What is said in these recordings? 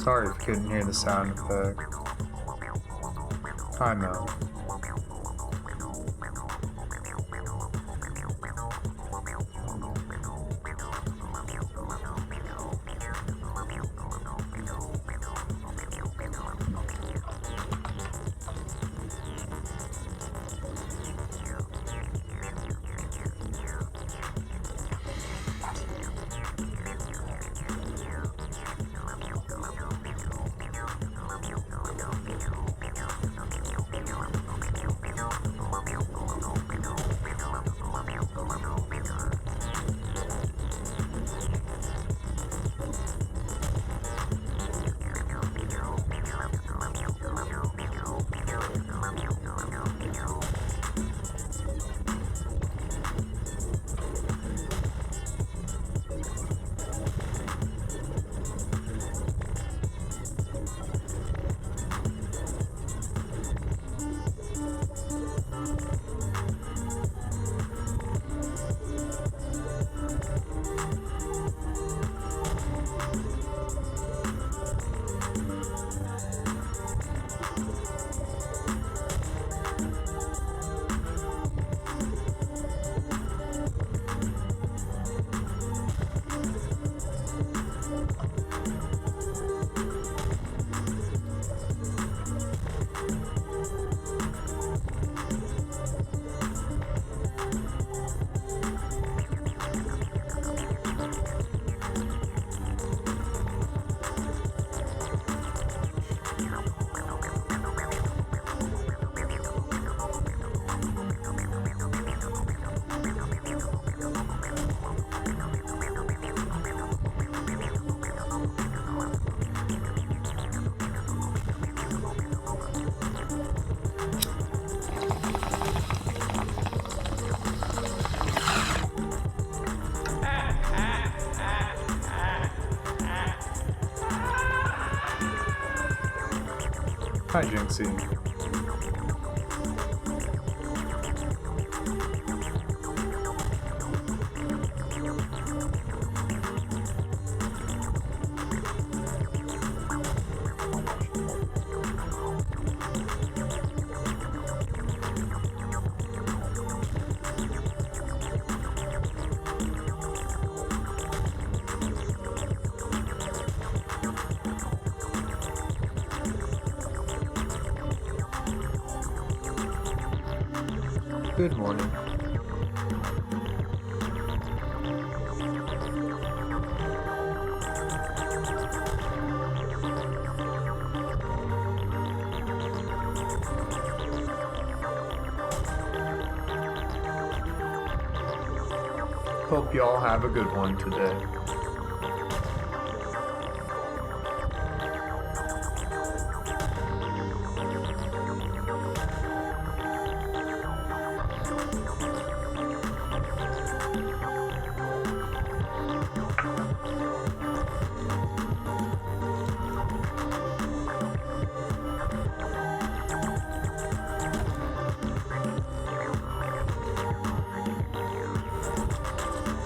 Sorry if you couldn't hear the sound effect. I know. Hi, Jinxie. Good morning. Hope you all have a good one today.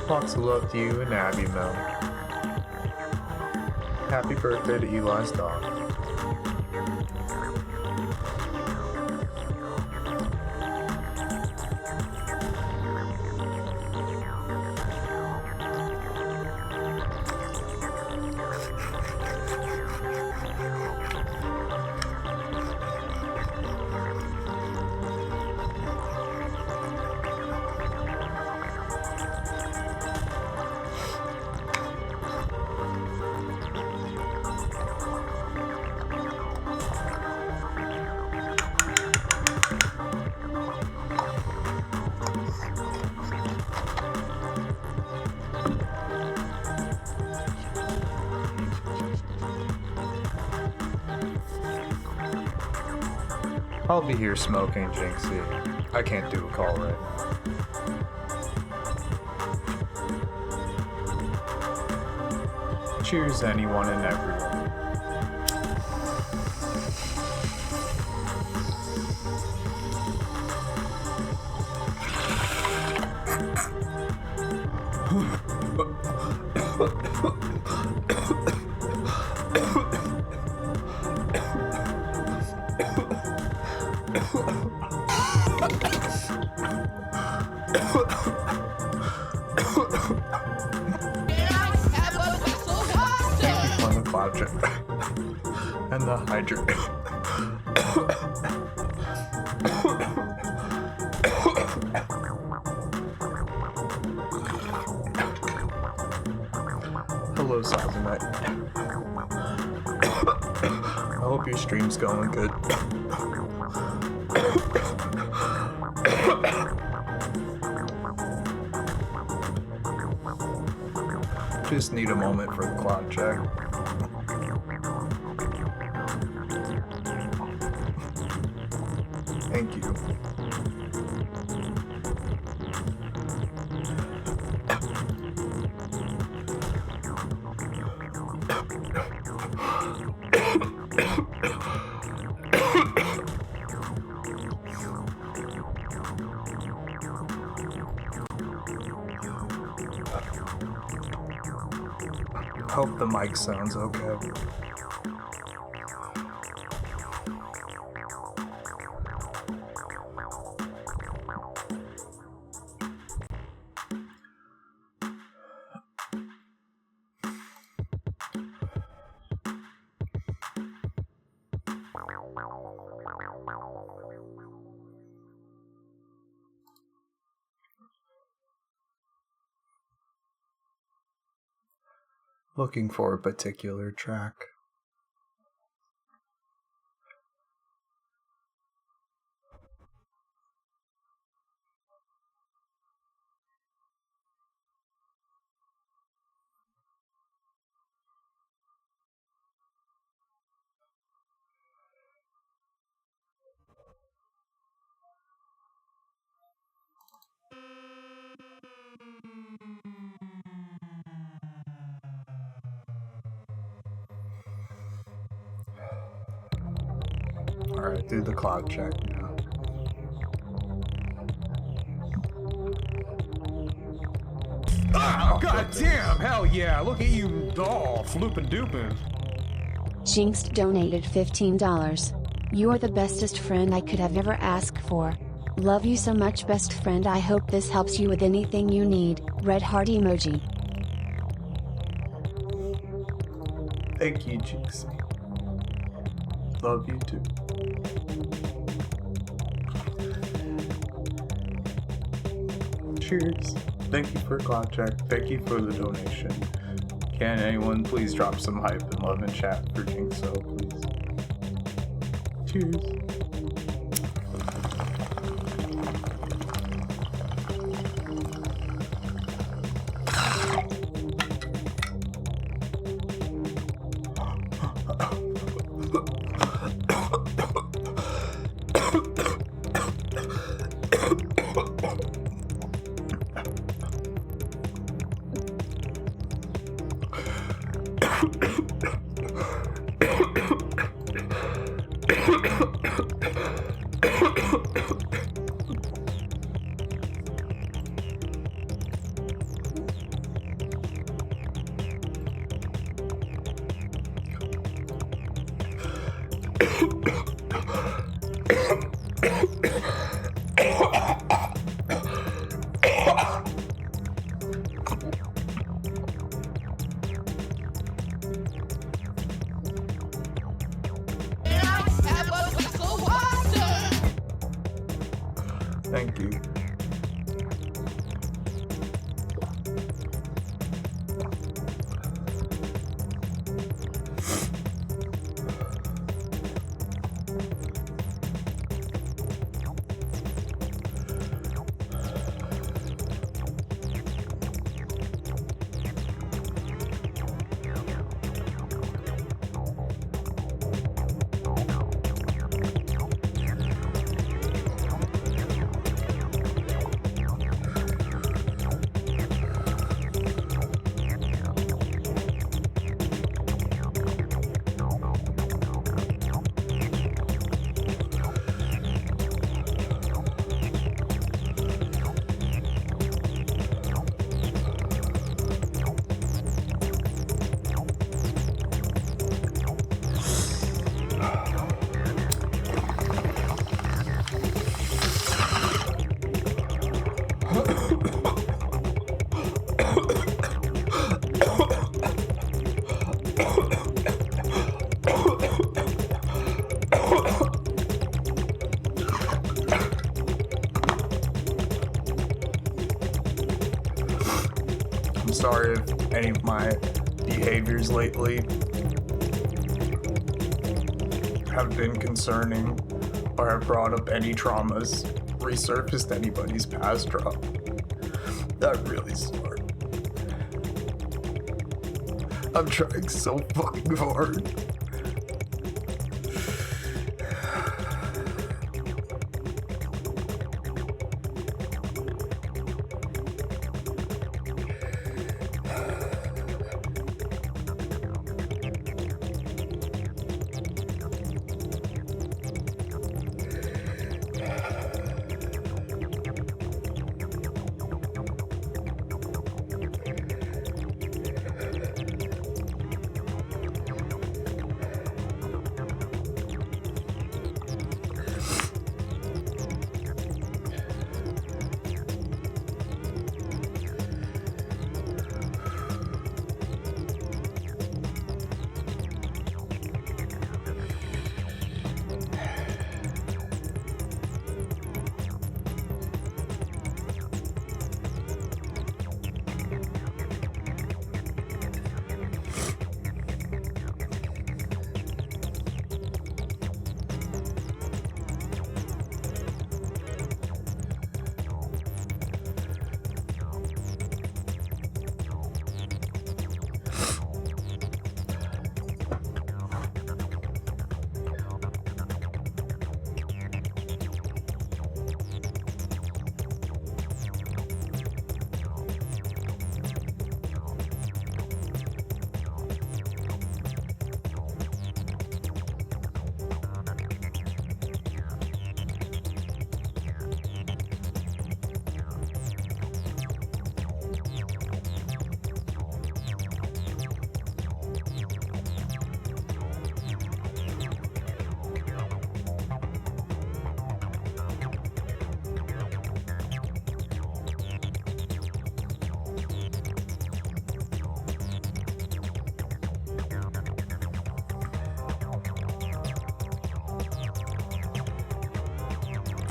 Lots of love to you and Abby, Mel. Happy birthday to Eli's dog. I'll be here smoking, Jinxie. I can't do a call right now. Cheers, anyone and everyone. And the hydrant. Hello, Sazonite. I hope your stream's going good. Just need a moment for the cloud check. Thank you. Hope the mic sounds okay. Looking for a particular track. Alright, do the cloud check now. Oh, god damn! Hell yeah! Look at you all floopin' doopin'. Jinxed donated $15. You are the bestest friend I could have ever asked for. Love you so much, best friend. I hope this helps you with anything you need. Red heart emoji. Thank you, Jinxie. Love you too. Cheers. Thank you for cloud check. Thank you for the donation. Can anyone please drop some hype and love in chat for Jinxo, please? Cheers. Thank you. I'm sorry if any of my behaviors lately have been concerning or have brought up any traumas, resurfaced anybody's past trauma. I'm really sorry. I'm trying so fucking hard.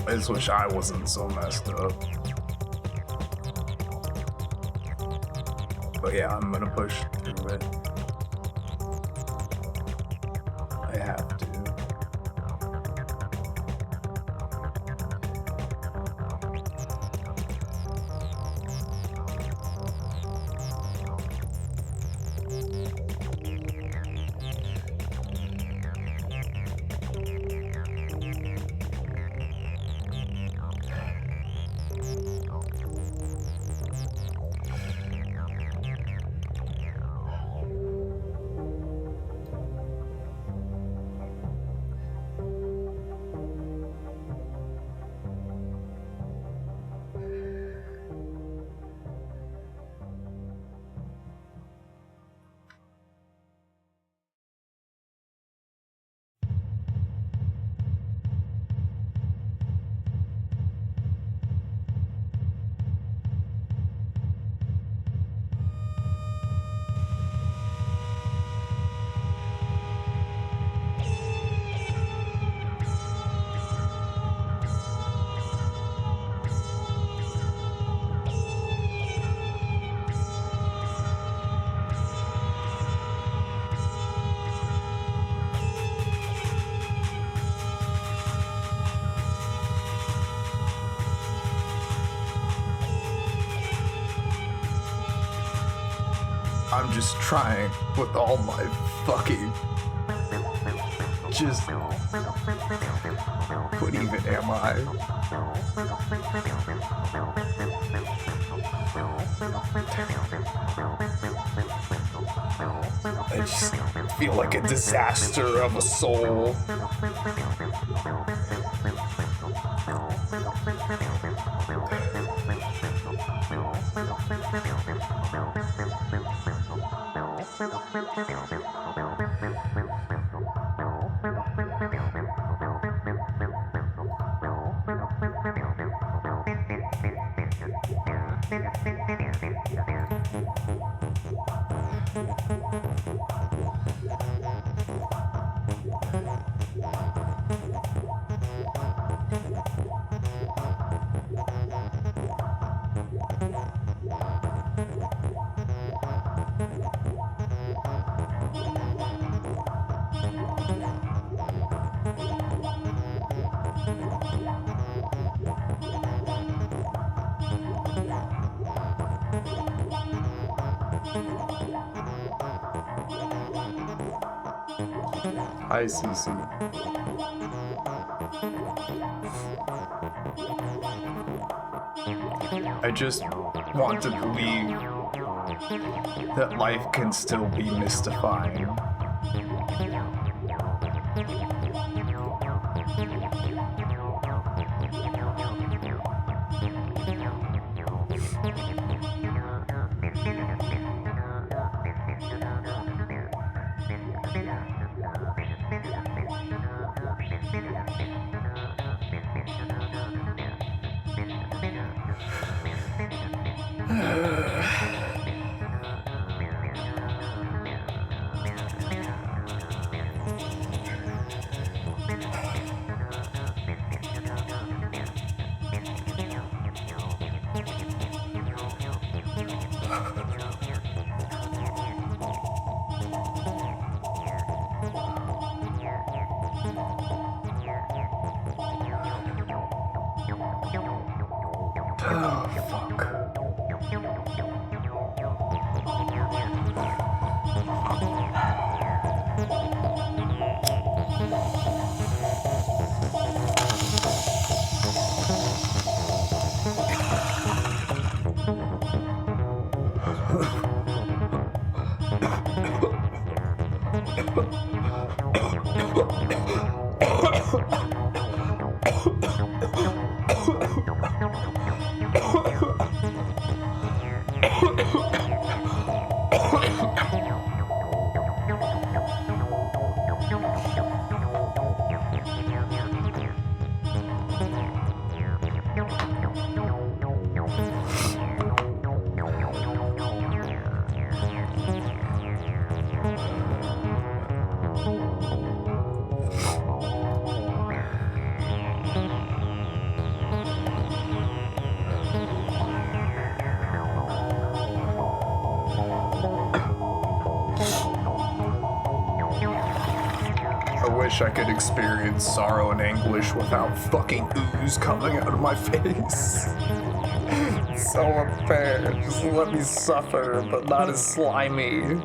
I just wish I wasn't so messed up. But yeah, I'm gonna push through it. I have to. I'm just trying with all my fucking... Just... What even am I? I just feel like a disaster of a soul. Hi, Cece. I just want to believe that life can still be mystifying. I could experience sorrow and anguish without fucking ooze coming out of my face. It's so unfair. Just let me suffer, but not as slimy.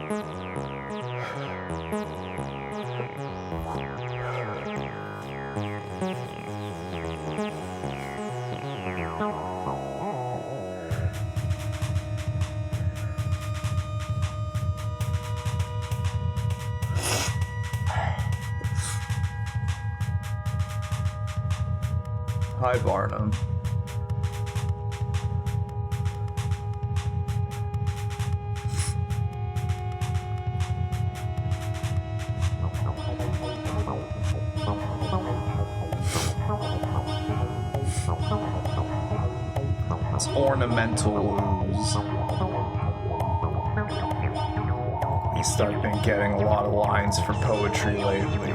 Hi, Barnum. It's ornamental ooze. He's been getting a lot of lines for poetry lately.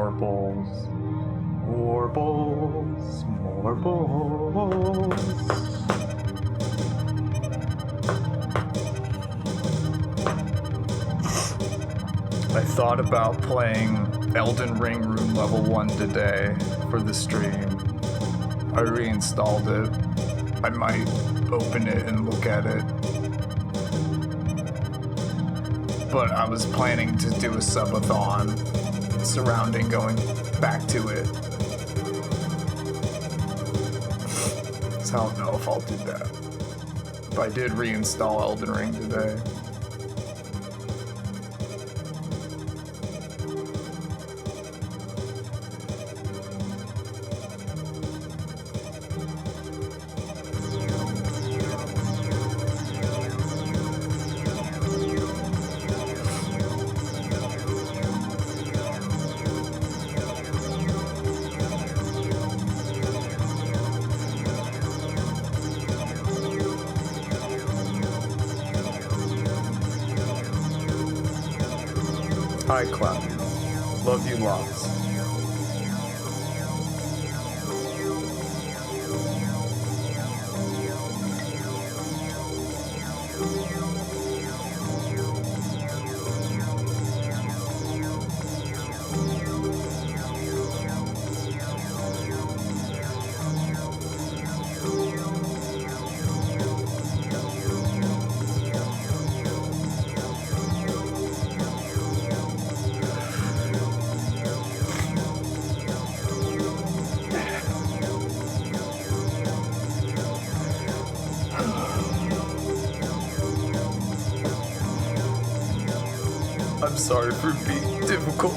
more bowls. More bowls. More bowls. I thought about playing Elden Ring Room Level 1 today for the stream. I reinstalled it. I might open it and look at it. But I was planning to do a subathon surrounding going back to it. So I don't know if I'll do that. But I did reinstall Elden Ring today. Hi, Cloud. Love you lots. I'm sorry for being difficult.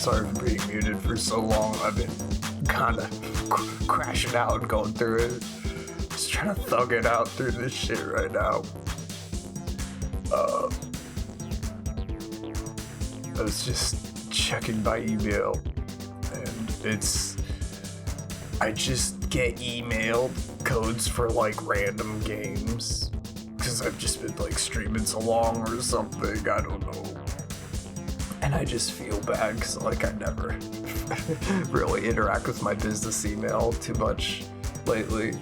Sorry for being muted for so long. I've been kind of crashing out and going through it. Just trying to thug it out through this shit right now. I was just checking my email, and I just get emailed codes for like random games, because I've just been like streaming so long or something, I don't know. And I just feel bad because like I never really interact with my business email too much lately.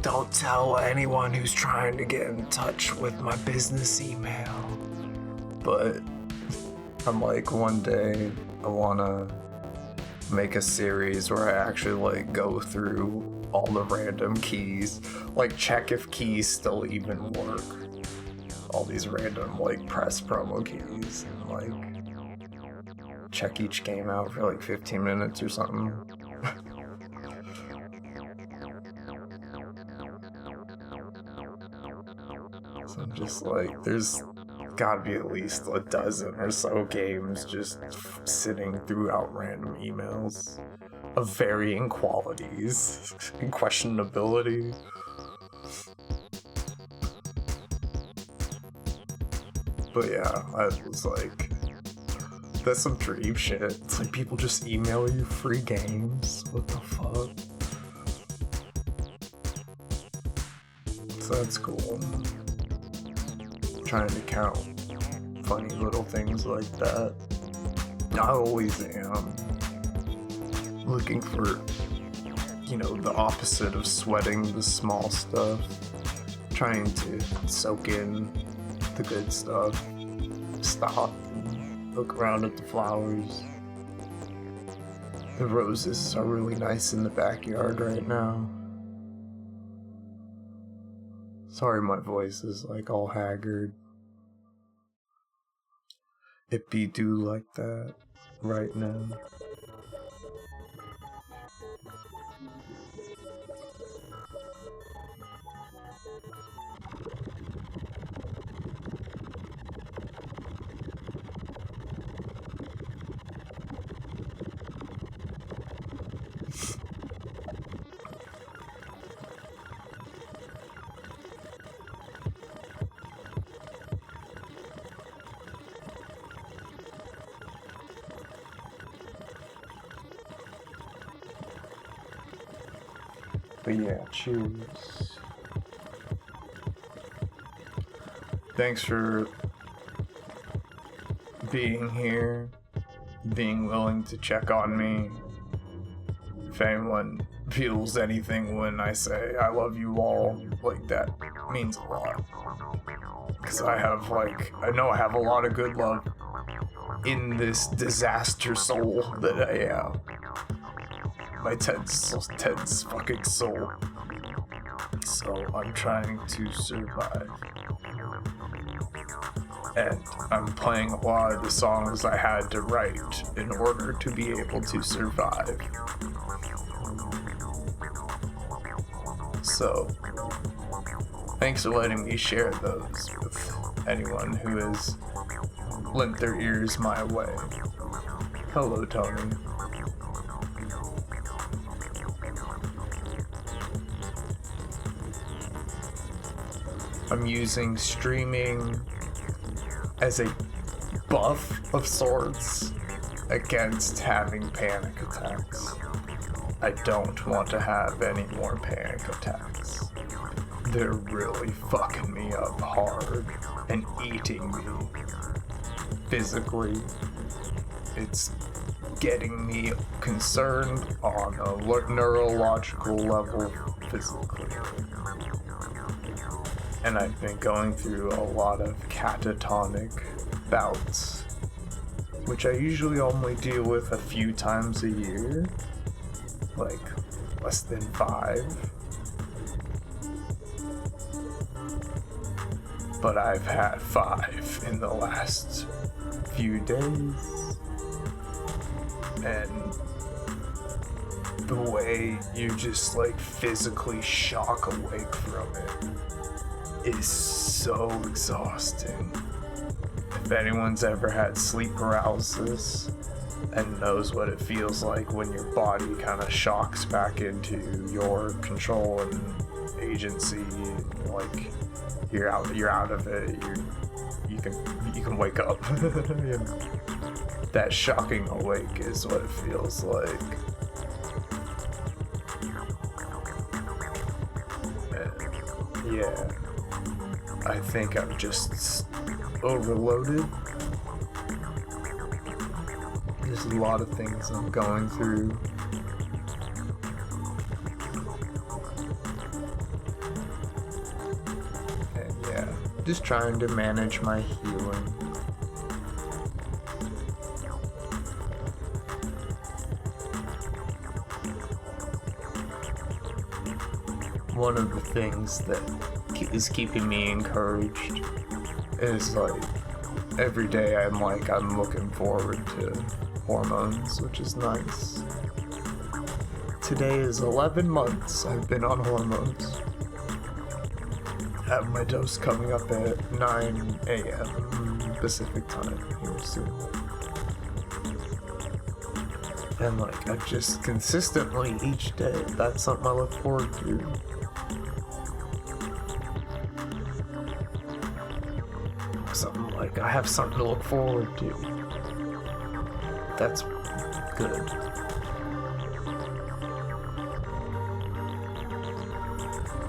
Don't tell anyone who's trying to get in touch with my business email. But I'm like, one day I wanna make a series where I actually like go through all the random keys, like check if keys still even work. All these random like press promo keys, and like check each game out for like 15 minutes or something. So I'm just like, there's gotta be at least a dozen or so games just sitting throughout random emails of varying qualities and questionability. But yeah, I was like, that's some dream shit. It's like people just email you free games. What the fuck? So that's cool. Trying to count funny little things like that. I always am looking for, you know, the opposite of sweating the small stuff. Trying to soak in the good stuff. Stop and look around at the flowers. The roses are really nice in the backyard right now. Sorry my voice is like all haggard. It be do like that right now. But yeah, cheers. Thanks for being here, being willing to check on me. If anyone feels anything when I say I love you all, like that means a lot. Because I know I have a lot of good love in this disaster soul that I am. My Ted's fucking soul. So I'm trying to survive. And I'm playing a lot of the songs I had to write in order to be able to survive. So, thanks for letting me share those with anyone who has lent their ears my way. Hello, Tony. I'm using streaming as a buff of sorts against having panic attacks. I don't want to have any more panic attacks. They're really fucking me up hard and eating me physically. It's getting me concerned on a neurological level physically. And I've been going through a lot of catatonic bouts, which I usually only deal with a few times a year, like less than 5. But I've had 5 in the last few days, and the way you just like physically shock awake from it is so exhausting. If anyone's ever had sleep paralysis, and knows what it feels like when your body kind of shocks back into your control and agency. Like you're out of it. You can wake up. You know? That shocking awake is what it feels like. And yeah, I think I'm just overloaded. There's a lot of things I'm going through. And yeah, just trying to manage my healing. One of the things that is keeping me encouraged is like every day I'm looking forward to hormones, which is nice. Today is 11 months I've been on hormones. I have my dose coming up at 9 a.m. Pacific time here soon. And like I just consistently each day, that's something I look forward to. Something like I have something to look forward to. That's good.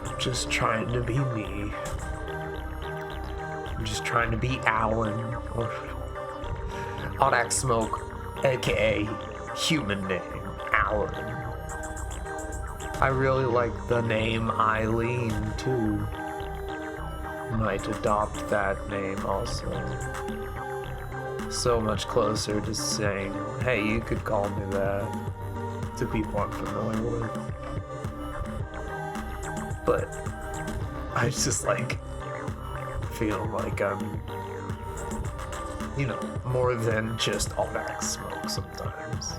I'm just trying to be me. I'm just trying to be Alan or AudaxSmoked, aka human name Alan. I really like the name Eileen too. Might adopt that name also. So much closer to saying, hey, you could call me that, to people I'm familiar with. But I just like feel like I'm, you know, more than just AudaxSmoke sometimes.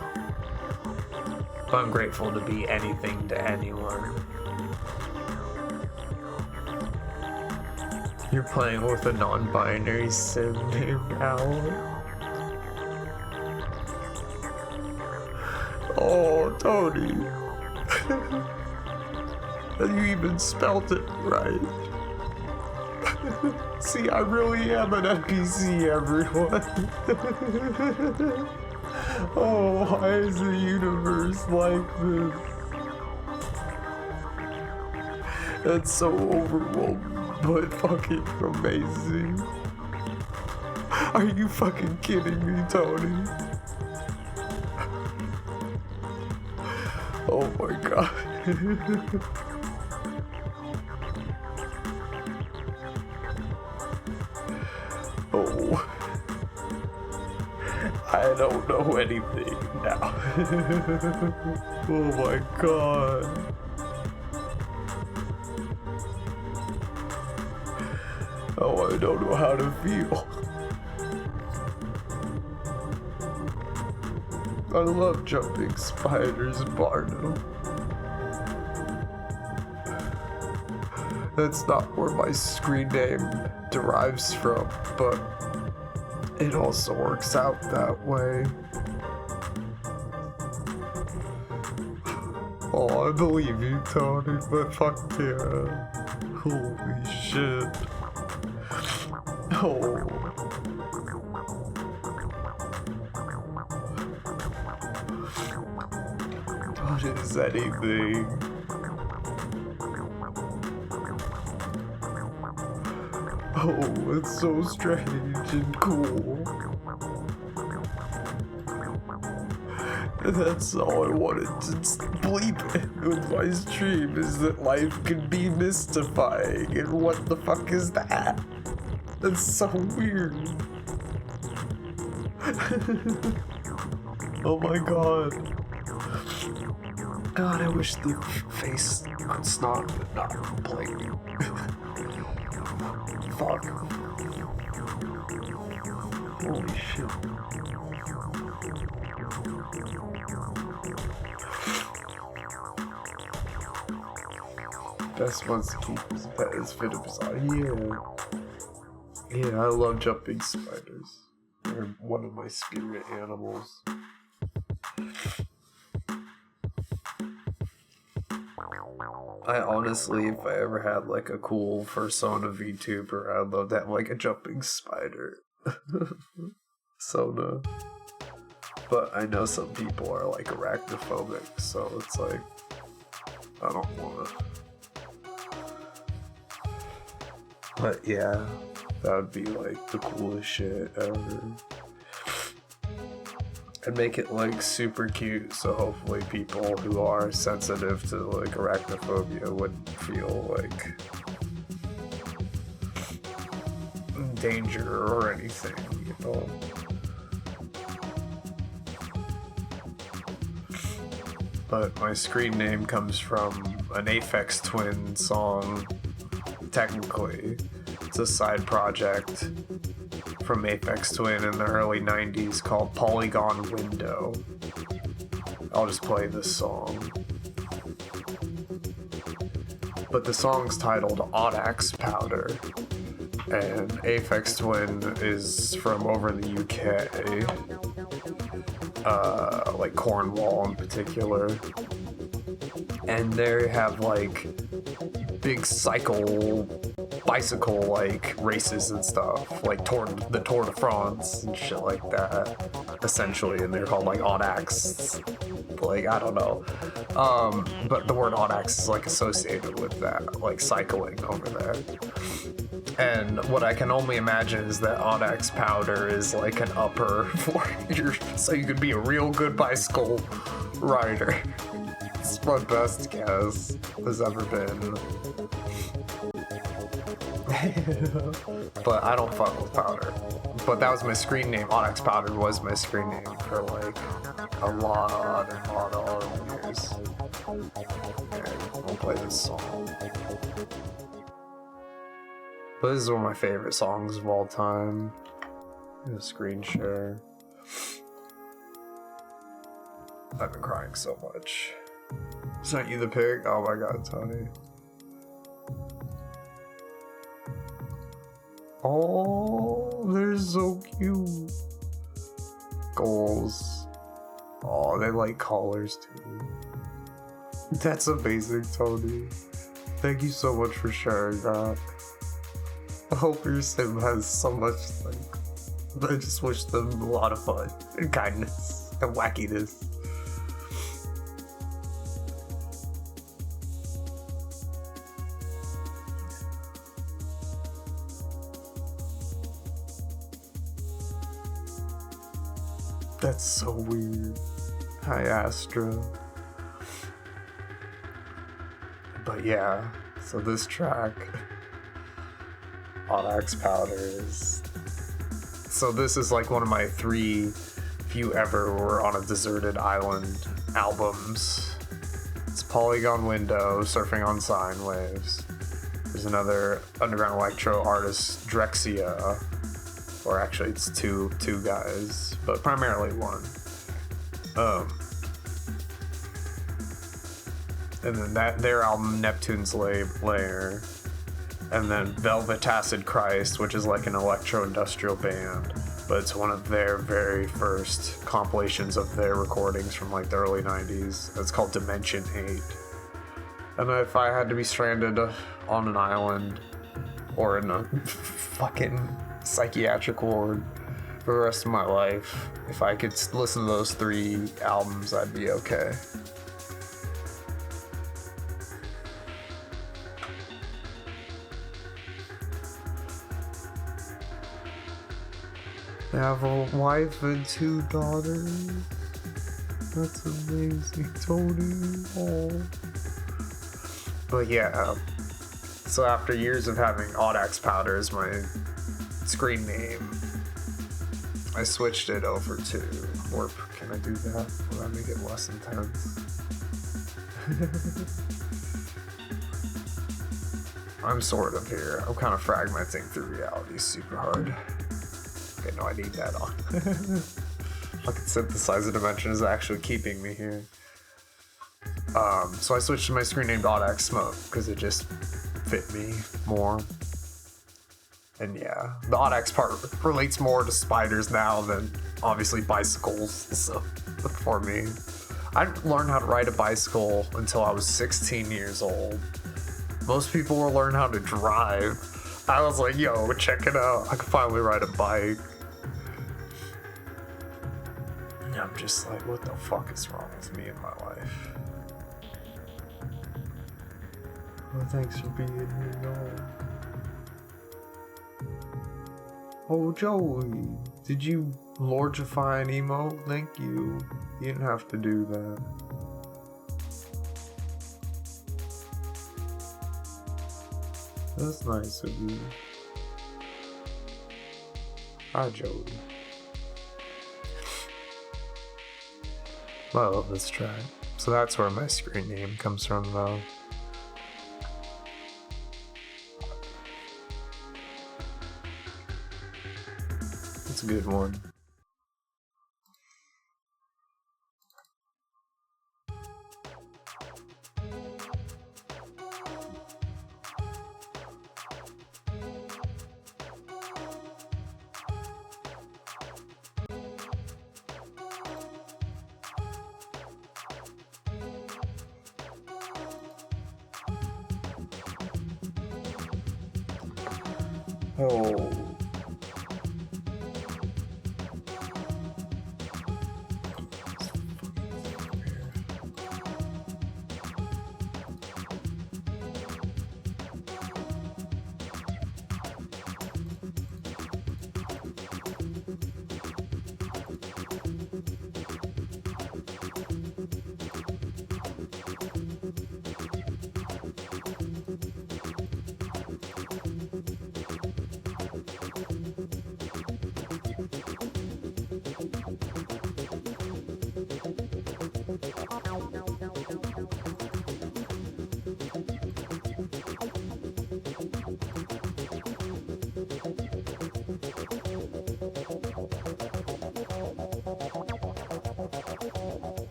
But I'm grateful to be anything to anyone. You're playing with a non-binary sim named Alan. Oh, Tony. You even spelt it right. See, I really am an NPC, everyone. Oh, why is the universe like this? That's so overwhelming. But fucking amazing. Are you fucking kidding me, Tony? Oh my god. Oh. I don't know anything now. Oh my god. Oh, I don't know how to feel. I love jumping spiders, Barno. That's not where my screen name derives from, but it also works out that way. Oh, I believe you, Tony, but fuck yeah. Holy shit. Oh. What is anything? Oh, it's so strange and cool. That's all I wanted to bleep with my stream, is that life can be mystifying, and what the fuck is that? That's so weird. Oh my god. God, I wish the face could stop but not playing me. Fuck. Holy shit. Best ones to keep as pet is Venom's. Yeah, I love jumping spiders. They're one of my spirit animals. I honestly, if I ever had like a cool persona VTuber, I'd love to have like a jumping spider. Sona. But I know some people are like arachnophobic, so it's like, I don't wanna. But yeah, that would be like the coolest shit ever. And make it like super cute, so hopefully people who are sensitive to like arachnophobia wouldn't feel like danger or anything, you know. But my screen name comes from an Aphex Twin song. Technically, it's a side project from Aphex Twin in the early 90s called Polygon Window. I'll just play this song. But the song's titled Audax Powder, and Aphex Twin is from over in the UK, like Cornwall in particular, and they have like big bicycle like races and stuff, like the Tour de France and shit like that, essentially, and they're called like Audax, like I don't know, but the word Audax is like associated with that, like cycling over there. And what I can only imagine is that Audax Powder is like an upper for so you could be a real good bicycle rider. It's my best guess has ever been. But I don't fuck with powder. But that was my screen name. Audax Powder was my screen name for like a lot of years. And we'll play this song. But this is one of my favorite songs of all time. Screen share. I've been crying so much. Is that you the pig? Oh my god, Tony. Oh, they're so cute. Goals. Oh, they like collars too. That's amazing, Tony. Thank you so much for sharing that. I hope your sim has so much, like, I just wish them a lot of fun and kindness and wackiness. That's so weird. Hi, Astra. But yeah, so this track, Audax Powder, is... So this is like one of my 3 If You Ever Were on a Deserted Island albums. It's Polygon Window, Surfing on Sine Waves. There's another underground electro artist, Drexia, or actually it's two guys, but primarily one. And then their album Neptune's Lair, and then Velvet Acid Christ, which is like an electro-industrial band, but it's one of their very first compilations of their recordings from like the early 90s. It's called Dimension 8. And if I had to be stranded on an island or in a fucking psychiatric ward for the rest of my life, if I could listen to those 3 albums, I'd be okay. They have a wife and 2 daughters. That's amazing, Tony. Oh. But yeah, so after years of having Audax Powder as my screen name, I switched it over to, or can I do that? Will that make it less intense? I'm sort of here. I'm kind of fragmenting through reality super hard. Okay, no, I need that on. Fucking synthesizer dimension is actually keeping me here. So I switched to my screen name to AudaxSmoked because it just fit me more. And yeah, the Audax part relates more to spiders now than obviously bicycles, so for me. I didn't learn how to ride a bicycle until I was 16 years old. Most people will learn how to drive. I was like, yo, check it out. I can finally ride a bike. And I'm just like, what the fuck is wrong with me in my life? Well, thanks for being here, y'all. Oh, Joey, did you lordify an emote? Thank you. You didn't have to do that. That's nice of you. Hi, Joey. I love this track. So that's where my screen name comes from, though. It's a good one. Oh.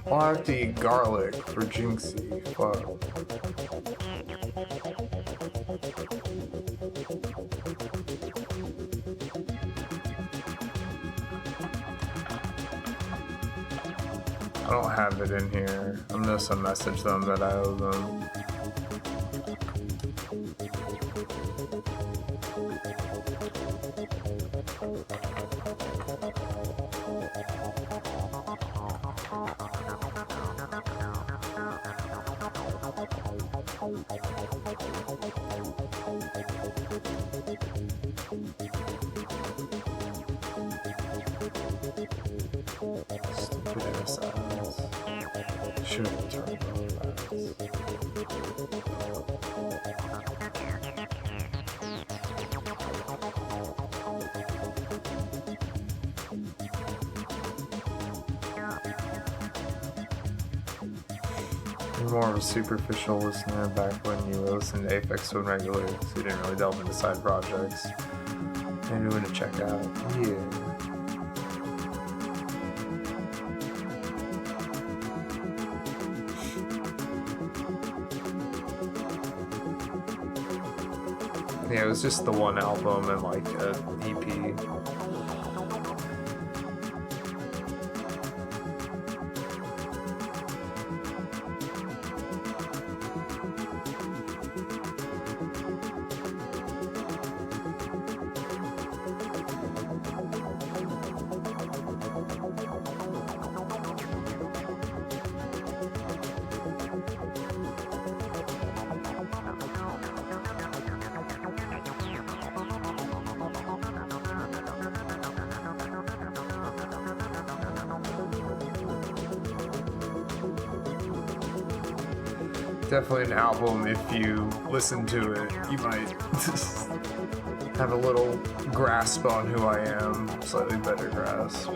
Well, I have to eat garlic for Jinxie. Fuck. I don't have it in here. I'm just gonna message them that I owe them. Should have turned on You're more of a superficial listener back when you listened to Apex Twin regularly, so you didn't really delve into side projects. Maybe when to check out. Yeah. Yeah, it was just the one album and like an EP. Definitely an album, if you listen to it, you might have a little grasp on who I am, slightly better grasp.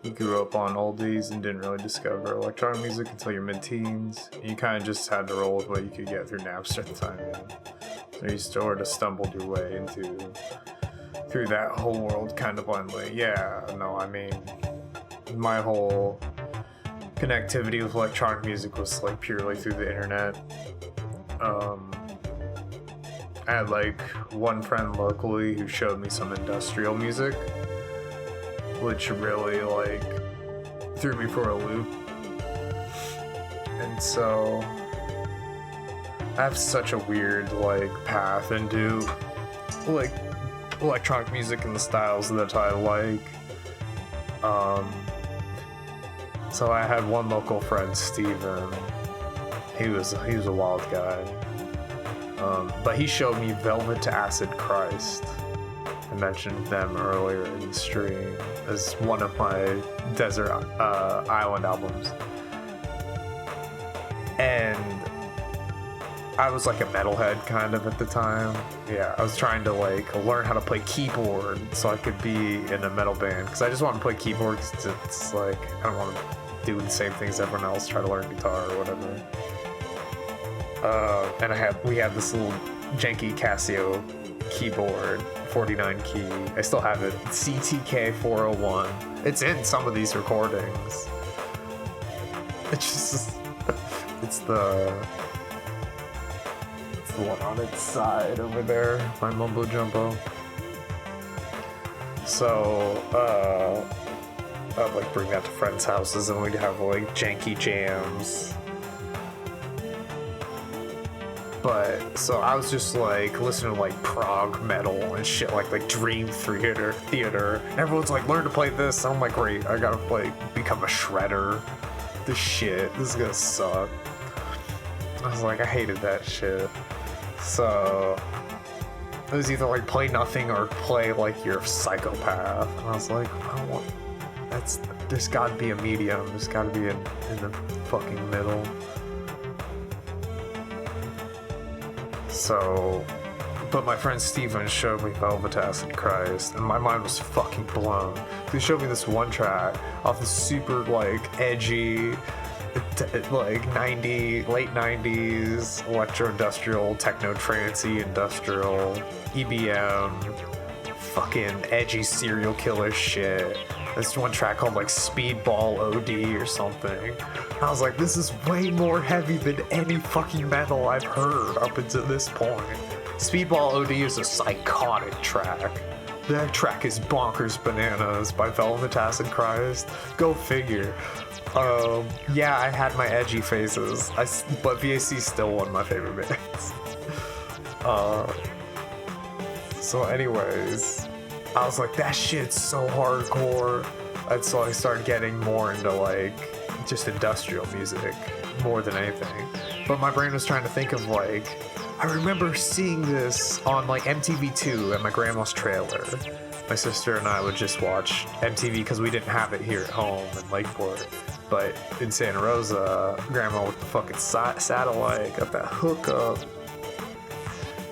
You grew up on oldies and didn't really discover electronic music until your mid-teens. You kind of just had to roll with what you could get through Napster at the time, man. So you sort of stumbled your way through that whole world kind of blindly. Yeah, no, I mean, my whole connectivity with electronic music was like purely through the internet. I had like one friend locally who showed me some industrial music, which really like threw me for a loop. And so I have such a weird like path into like electronic music and the styles that I like. So I had one local friend, Steven. He was a wild guy. But he showed me Velvet to Acid Christ. I mentioned them earlier in the stream as one of my Desert Island albums. And I was like a metalhead kind of at the time. Yeah, I was trying to like learn how to play keyboard so I could be in a metal band, because I just want to play keyboard. It's like, I don't want to doing the same things everyone else, try to learn guitar or whatever. And we had this little janky Casio keyboard, 49 key. I still have it. CTK 401. It's in some of these recordings. It's just it's the one on its side over there, my mumbo jumbo. So I'd like bring that to friends' houses and we'd have like janky jams. But so I was just like listening to like prog metal and shit like Dream Theater. And everyone's like, learn to play this. And I'm like, great, I gotta become a shredder. This shit, this is gonna suck. I was like, I hated that shit. So it was either like play nothing or play like you're a psychopath. And I was like, I don't want. There's gotta be a medium. There's gotta be in the fucking middle. So, but my friend Steven showed me Velvet Acid Christ, and my mind was fucking blown. He showed me this one track off the super like edgy, like late 90s electro-industrial, techno-trancey industrial, EBM, fucking edgy serial killer shit. This one track called like Speedball OD or something. I was like, this is way more heavy than any fucking metal I've heard up until this point. Speedball OD is a psychotic track. That track is Bonkers Bananas by Velvet Acid Christ. Go figure. Yeah, I had my edgy phases, but VAC's still one of my favorite bands. So anyways, I was like, that shit's so hardcore. And so I started getting more into like just industrial music more than anything. But my brain was trying to think of like, I remember seeing this on like MTV2 at my grandma's trailer. My sister and I would just watch MTV because we didn't have it here at home in Lakeport. But in Santa Rosa, grandma with the fucking satellite got that hookup.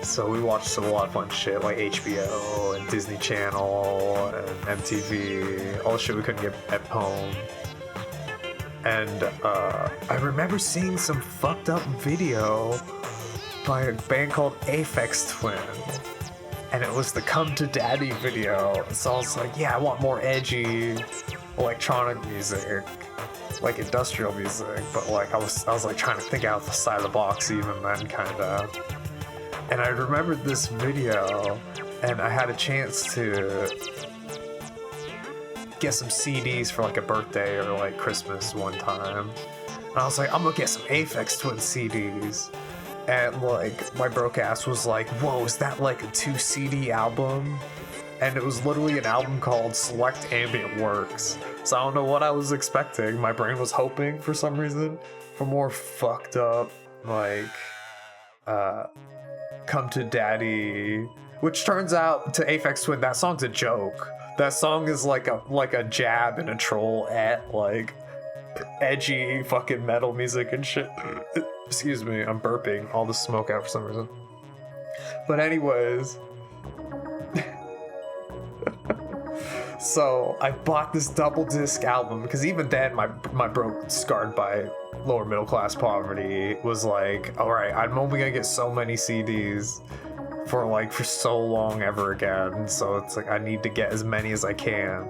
So we watched a lot of fun shit like HBO and Disney Channel and MTV, all the shit we couldn't get at home. And I remember seeing some fucked up video by a band called Aphex Twin. And it was the Come to Daddy video. So I was like, yeah, I want more edgy electronic music, like industrial music. But like I was like trying to think out the side of the box even then, kind of. And I remembered this video, and I had a chance to get some CDs for like a birthday or like Christmas one time. And I was like, I'm gonna get some Aphex Twin CDs. And like my broke ass was like, whoa, is that like a 2 CD album? And it was literally an album called Select Ambient Works. So I don't know what I was expecting. My brain was hoping for some reason for more fucked up like Come to Daddy, which turns out to Aphex Twin, that song's a joke. That song is like a jab and a troll at like edgy fucking metal music and shit. Excuse me, I'm burping all the smoke out for some reason. But anyways, so I bought this double disc album because even then my broke scarred by lower middle class poverty was like, all right, I'm only gonna get so many CDs for so long ever again. So it's like I need to get as many as I can.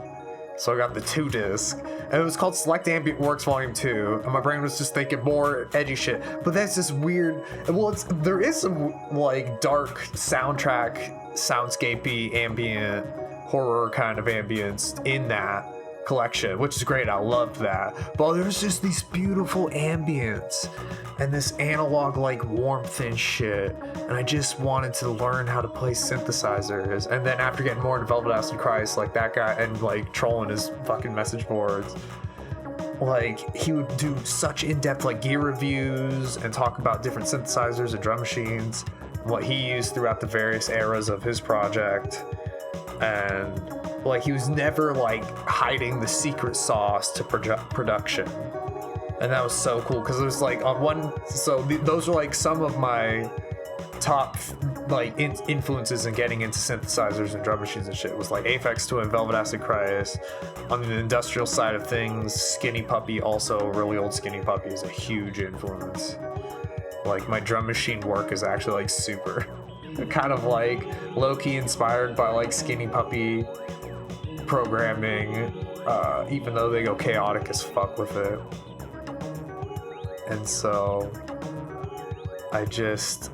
So I got the 2 disc, and it was called Select Ambient Works Volume 2, and my brain was just thinking more edgy shit. But that's just weird. Well, there is some like dark soundtrack, soundscapey, ambient, horror kind of ambience in that collection, which is great. I loved that. But there's just these beautiful ambience and this analog like warmth and shit, and I just wanted to learn how to play synthesizers. And then after getting more into Velvet Acid Christ, like that guy, and like trolling his fucking message boards, like he would do such in-depth like gear reviews and talk about different synthesizers and drum machines, what he used throughout the various eras of his project. And like he was never like hiding the secret sauce to production, and that was so cool because it was like on one. So those are like some of my top like influences in getting into synthesizers and drum machines and shit was like Aphex Twin, Velvet Acid Christ. On the industrial side of things, Skinny Puppy, also really old Skinny Puppy, is a huge influence. Like my drum machine work is actually like super kind of like low-key inspired by like Skinny Puppy programming, even though they go chaotic as fuck with it. And so I just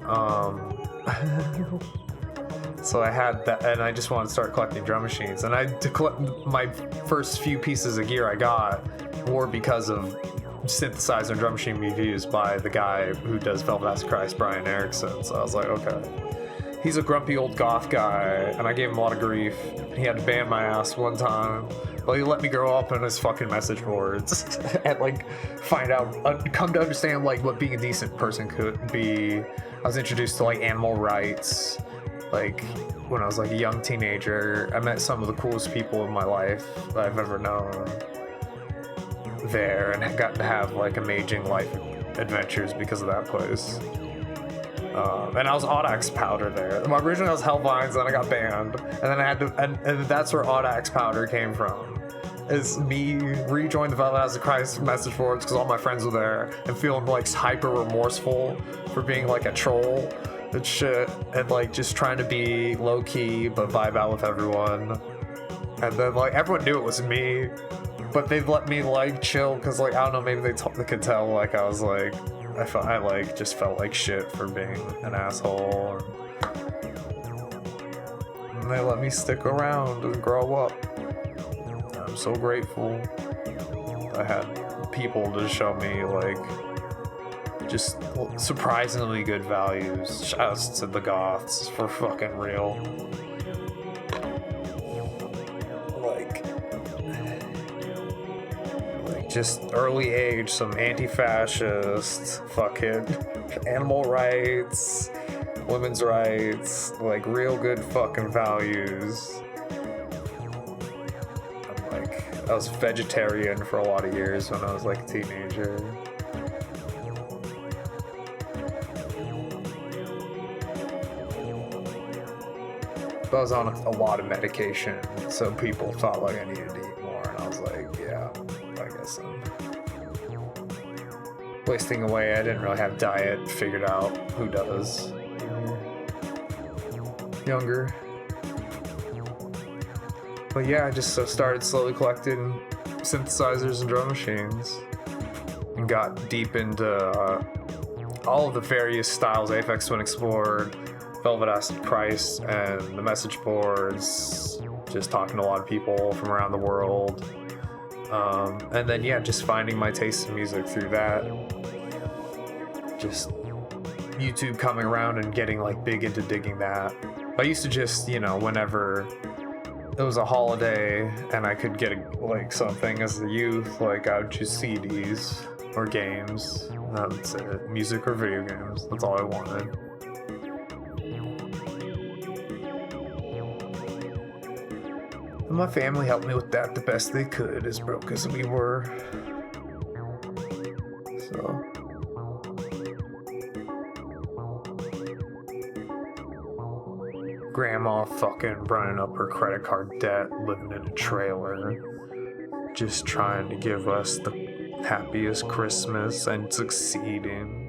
so I had that, and I just wanted to start collecting drum machines. And my first few pieces of gear I got were because of synthesizer and drum machine reviews by the guy who does Velvet Acid Christ, Brian Erickson. So I was like, okay. He's a grumpy old goth guy, and I gave him a lot of grief. He had to ban my ass one time. Well, he let me grow up on his fucking message boards and like find out, come to understand like what being a decent person could be. I was introduced to like animal rights, like when I was like a young teenager. I met some of the coolest people in my life that I've ever known there, and I got to have like amazing life adventures because of that place. And I was Audax Powder there. Originally I was Hellvines, then I got banned, and then I had to, and that's where Audax Powder came from. Is me rejoined the Velvet Acid Christ message boards because all my friends were there, and feeling like hyper remorseful for being like a troll and shit, and like just trying to be low key but vibe out with everyone. And then like everyone knew it was me, but they'd let me like chill because like I don't know, maybe they could tell like I was like. I like just felt like shit for being an asshole, and they let me stick around and grow up. I'm so grateful. I had people to show me like just surprisingly good values. Shouts to the goths for fucking real. Just early age, some anti-fascist, fucking animal rights, women's rights, like real good fucking values. I was vegetarian for a lot of years when I was like a teenager. But I was on a lot of medication, so people thought like I needed to eat more, and I was like, yeah. I guess I'm wasting away. I didn't really have diet figured out. Who does? Younger. But yeah, I just started slowly collecting synthesizers and drum machines and got deep into all of the various styles Aphex Twin explored, Velvet Acid Christ, and the message boards, just talking to a lot of people from around the world. And then yeah, just finding my taste in music through that. Just YouTube coming around and getting like big into digging that. I used to just, you know, whenever it was a holiday and I could get like something as a youth, like I would choose CDs or games. That's it. Music or video games. That's all I wanted. And my family helped me with that the best they could, as broke as we were. So. Grandma fucking running up her credit card debt, living in a trailer, just trying to give us the happiest Christmas and succeeding.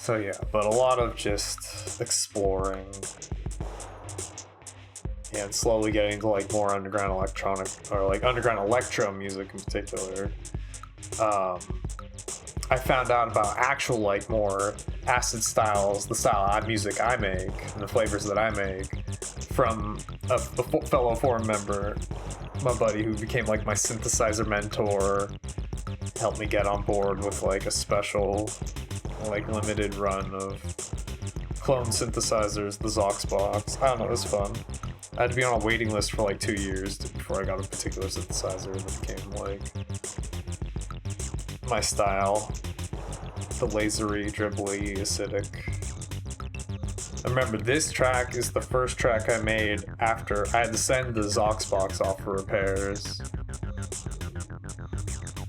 So yeah, but a lot of just exploring and slowly getting into like more underground electronic, or like underground electro music in particular. I found out about actual like more acid styles, the style of music I make and the flavors that I make from a fellow forum member, my buddy who became like my synthesizer mentor, helped me get on board with like a special like limited run of clone synthesizers, the Zox box. I don't know, it was fun. I had to be on a waiting list for like 2 years before I got a particular synthesizer that became like my style. The lasery, dribbly, acidic. I remember this track is the first track I made after I had to send the Zox box off for repairs.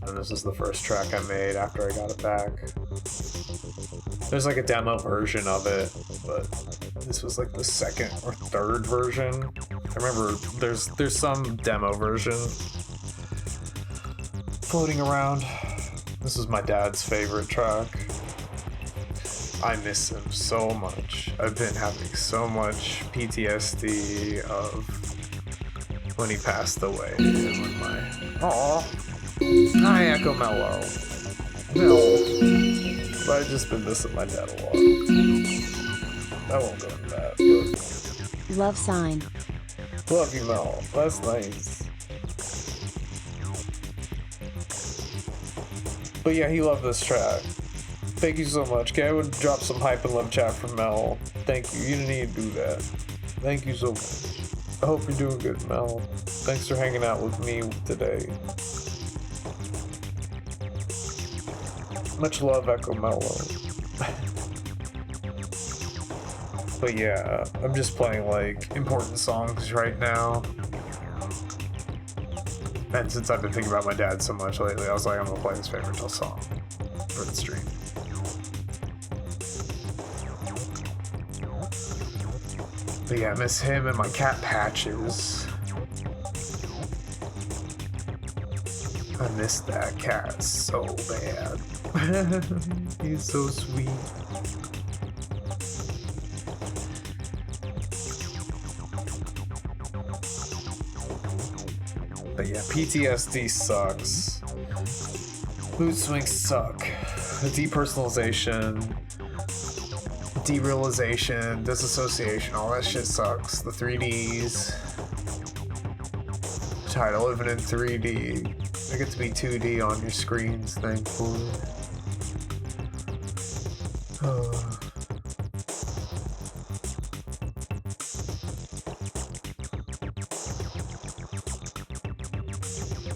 And this is the first track I made after I got it back. There's like a demo version of it, but this was like the second or third version. I remember there's some demo version floating around. This is my dad's favorite track. I miss him so much. I've been having so much PTSD of when he passed away. And when Aw. Hi, Echo Mellow. No. But I've just been missing my dad a lot. I won't go into that. But... Love sign. Love you, Mel. That's nice. But yeah, he loved this track. Thank you so much. Okay, I would drop some hype and love chat from Mel. Thank you. You didn't need to do that. Thank you so much. I hope you're doing good, Mel. Thanks for hanging out with me today. Much love, Echo Mellow. But yeah, I'm just playing like important songs right now. And since I've been thinking about my dad so much lately, I was like, I'm gonna play his favorite song for the stream. But yeah, I miss him and my cat Patches. I miss that cat so bad. He's so sweet. But yeah, PTSD sucks. Mood swings suck. Depersonalization, derealization, disassociation, all that shit sucks. The 3Ds. Tired of living in 3D. I get to be 2D on your screens, thankfully.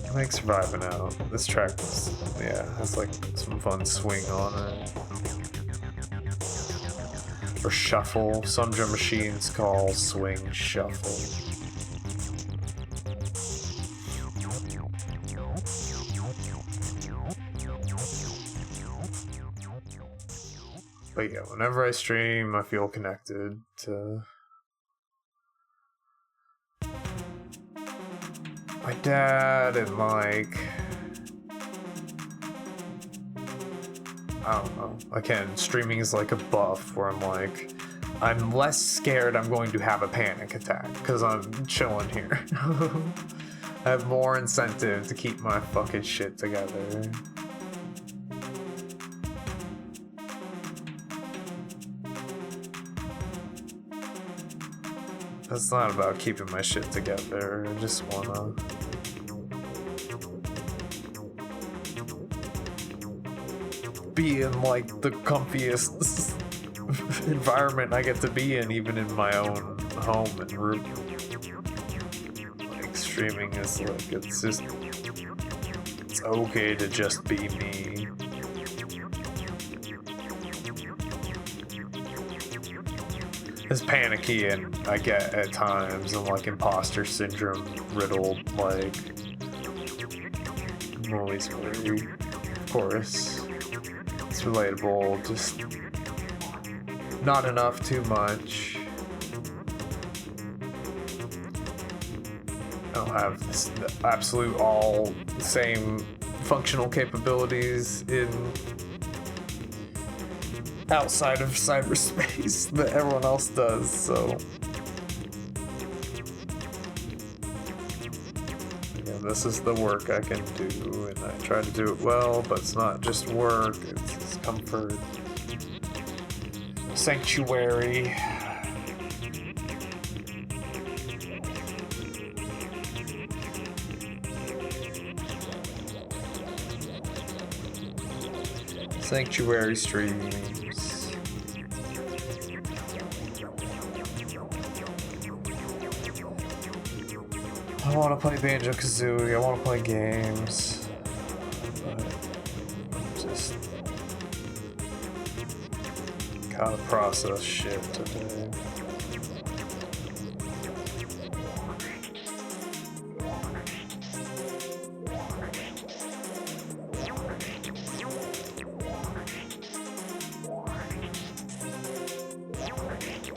I like surviving out. This track was, yeah, has like some fun swing on it. Or shuffle. Some drum machines call swing shuffle. But yeah, whenever I stream, I feel connected to my dad and like, I don't know, again, streaming is like a buff where I'm like, I'm less scared I'm going to have a panic attack because I'm chilling here. I have more incentive to keep my fucking shit together. It's not about keeping my shit together. I just wanna be in like the comfiest environment I get to be in, even in my own home and room. Like streaming is like, it's okay to just be me. As panicky and I get at times, and like imposter syndrome riddled, like I'm always worried. Of course, it's relatable. Just not enough, too much. I don't have this absolute all same functional capabilities in outside of cyberspace that everyone else does, so yeah, this is the work I can do, and I try to do it well, but it's not just work, it's comfort. Sanctuary. Sanctuary streams. I want to play Banjo-Kazooie, I want to play games. But just gotta process shit today.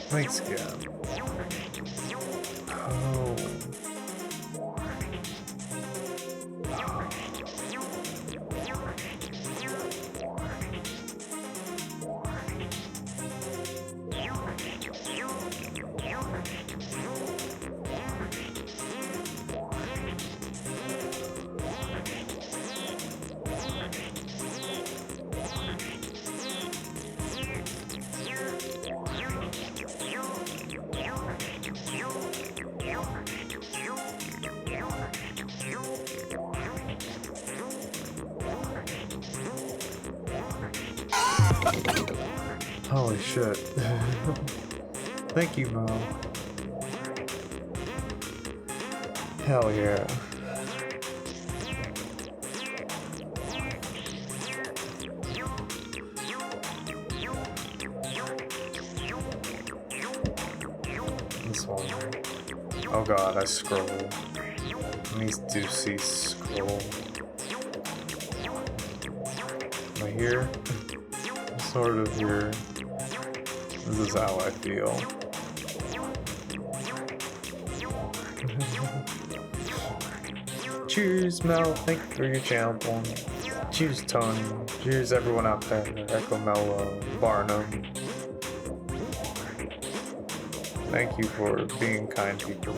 Thanks again. Oh. Holy shit. Thank you, Mo. Hell yeah. This one. Oh god, I scroll. Let me do see scroll. Am I here? Sort of here. This is how I feel. Cheers, Mel. Thank you for your channel. Cheers, Tony. Cheers, everyone out there. Echo Mello, Barnum. Thank you for being kind people.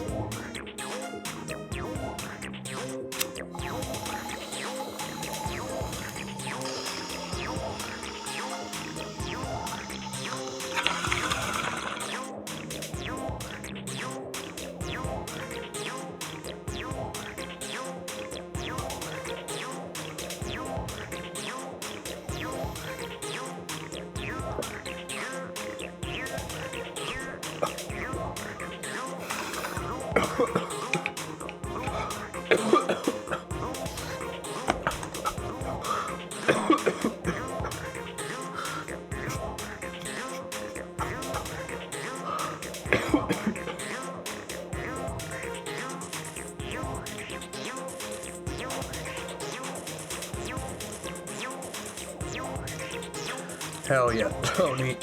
Hell yeah, Tony.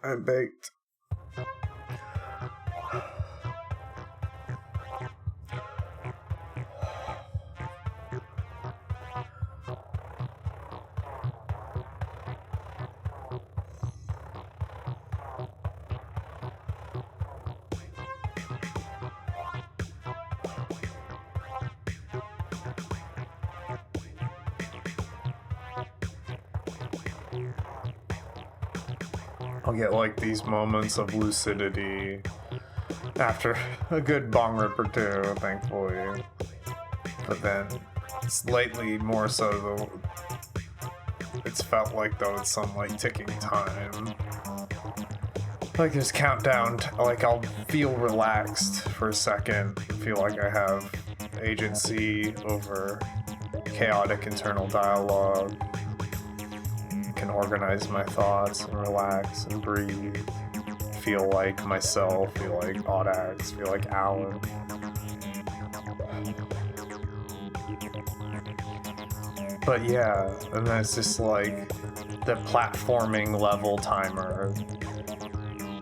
I baked. I'll get like these moments of lucidity after a good bong rip or two, thankfully. But then it's lately more so though, it's felt like though it's some like ticking time. Like there's countdown, like I'll feel relaxed for a second, feel like I have agency over chaotic internal dialogue. can organize my thoughts and relax and breathe. Feel like myself, feel like Audax, feel like Alan. But yeah, and then it's just like the platforming level timer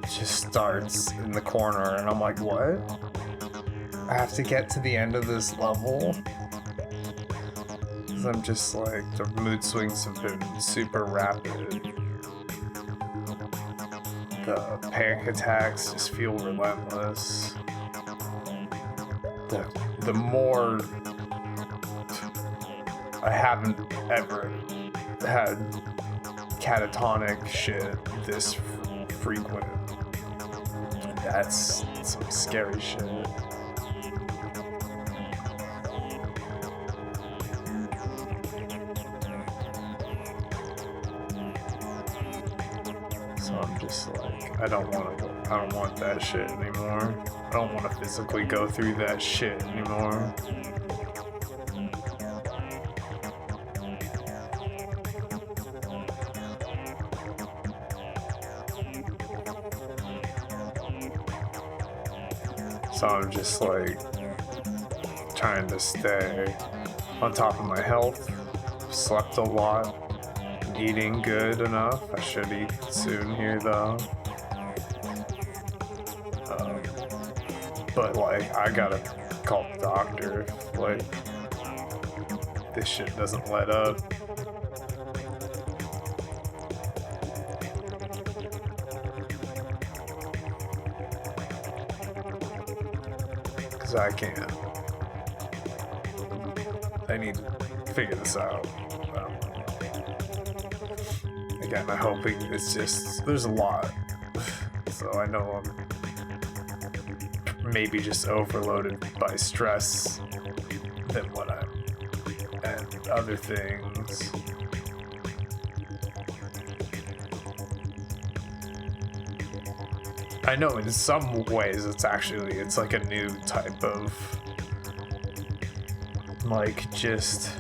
just starts in the corner, and I'm like, what? I have to get to the end of this level? Because I'm just like, the mood swings have been super rapid. The panic attacks just feel relentless. The more I haven't ever had catatonic shit this frequent. That's some scary shit. So I'm just like, I don't want that shit anymore. I don't want to physically go through that shit anymore. So I'm just like trying to stay on top of my health. Slept a lot, eating good enough. I should eat soon here though. But like, I gotta call the doctor if like this shit doesn't let up. Cause I can't. I need to figure this out. Again, I'm hoping it's just, there's a lot. So I know I'm maybe just overloaded by stress than what I'm, and other things. I know in some ways it's like a new type of, like, just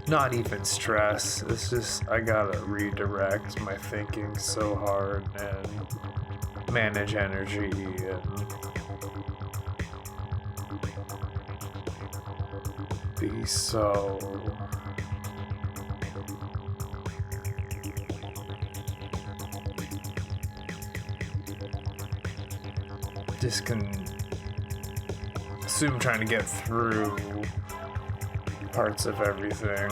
not even stress. It's just I gotta redirect my thinking so hard and manage energy and be so consume trying to get through parts of everything.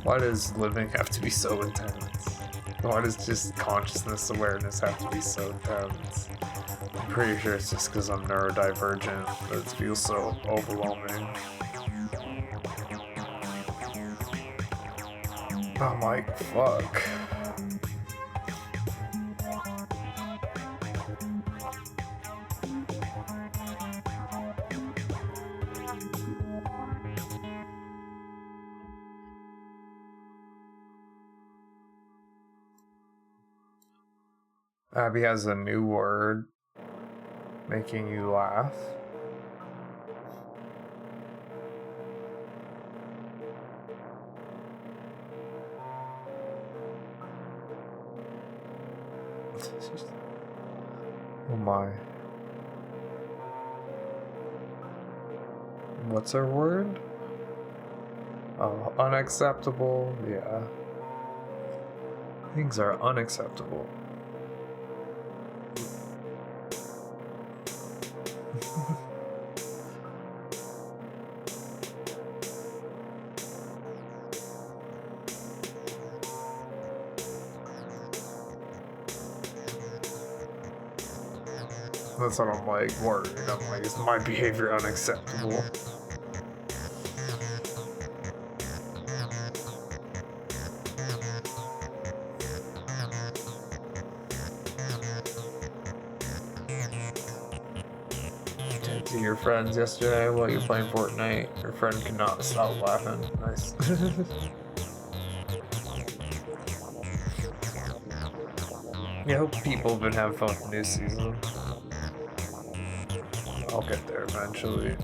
Why does living have to be so intense? Why does just consciousness awareness have to be so intense? I'm pretty sure it's just because I'm neurodivergent that it feels so overwhelming. I'm like, fuck. Abby has a new word making you laugh. Oh my. What's her word? Oh, unacceptable. Yeah. Things are unacceptable. That's what I'm like worried. I'm like, is my behavior unacceptable? To your friends yesterday while you're playing Fortnite, your friend could not stop laughing. Nice. Yeah, I hope people have been having fun with the new season. I'll get there eventually.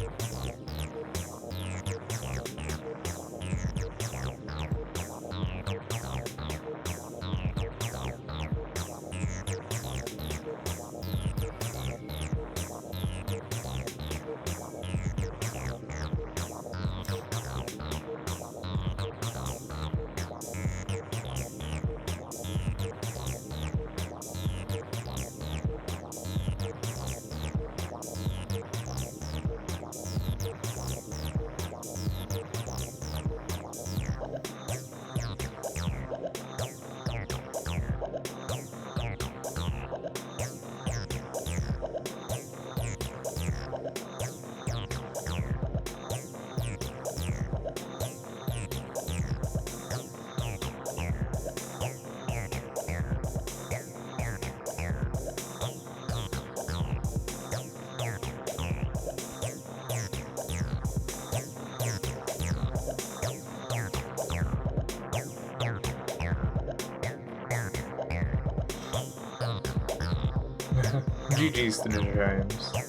GG's to Ninja Games.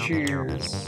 Cheers.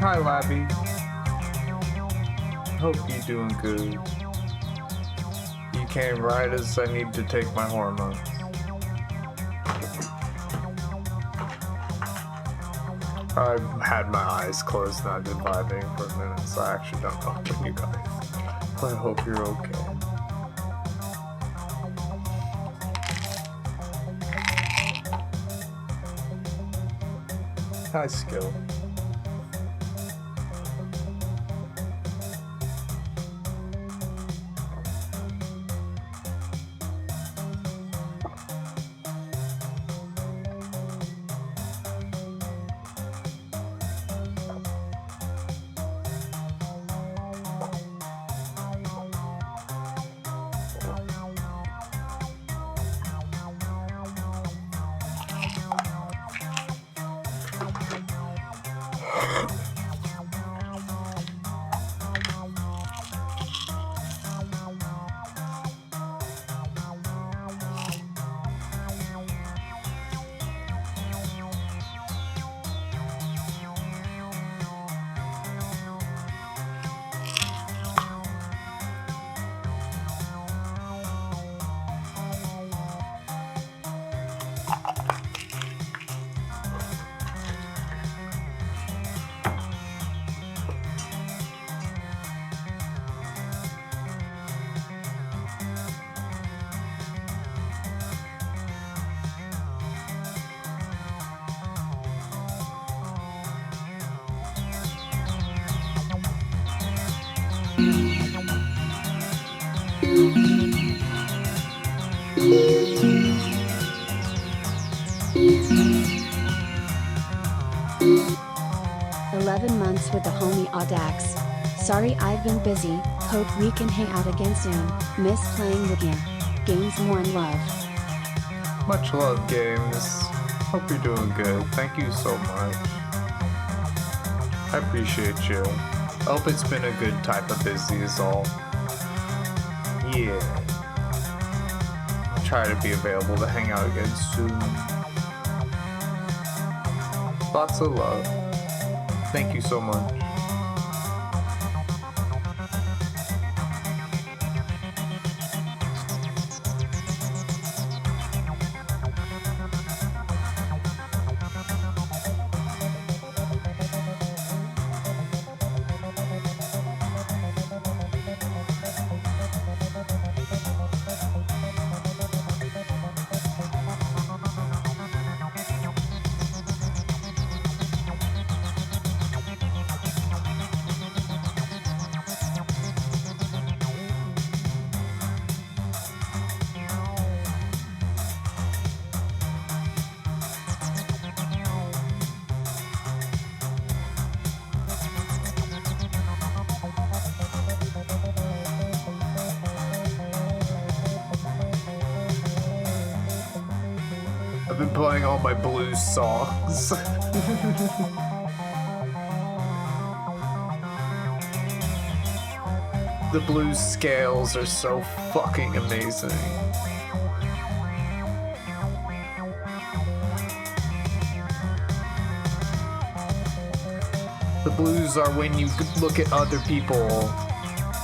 Hi, Labby. Hope you're doing good. You came right as I need to take my hormones. I've had my eyes closed and I've been vibing for a minute, so I actually don't know about you guys. But I hope you're okay. Hi, Skill. With the homie Audax. Sorry I've been busy, hope we can hang out again soon, miss playing with ya. Games one love. Much love, Games. Hope you're doing good. Thank you so much. I appreciate you. I hope it's been a good type of busy is all. Yeah. I'll try to be available to hang out again soon. Lots of love. Thank you so much. I've been playing all my blues songs. The blues scales are so fucking amazing. The blues are when you look at other people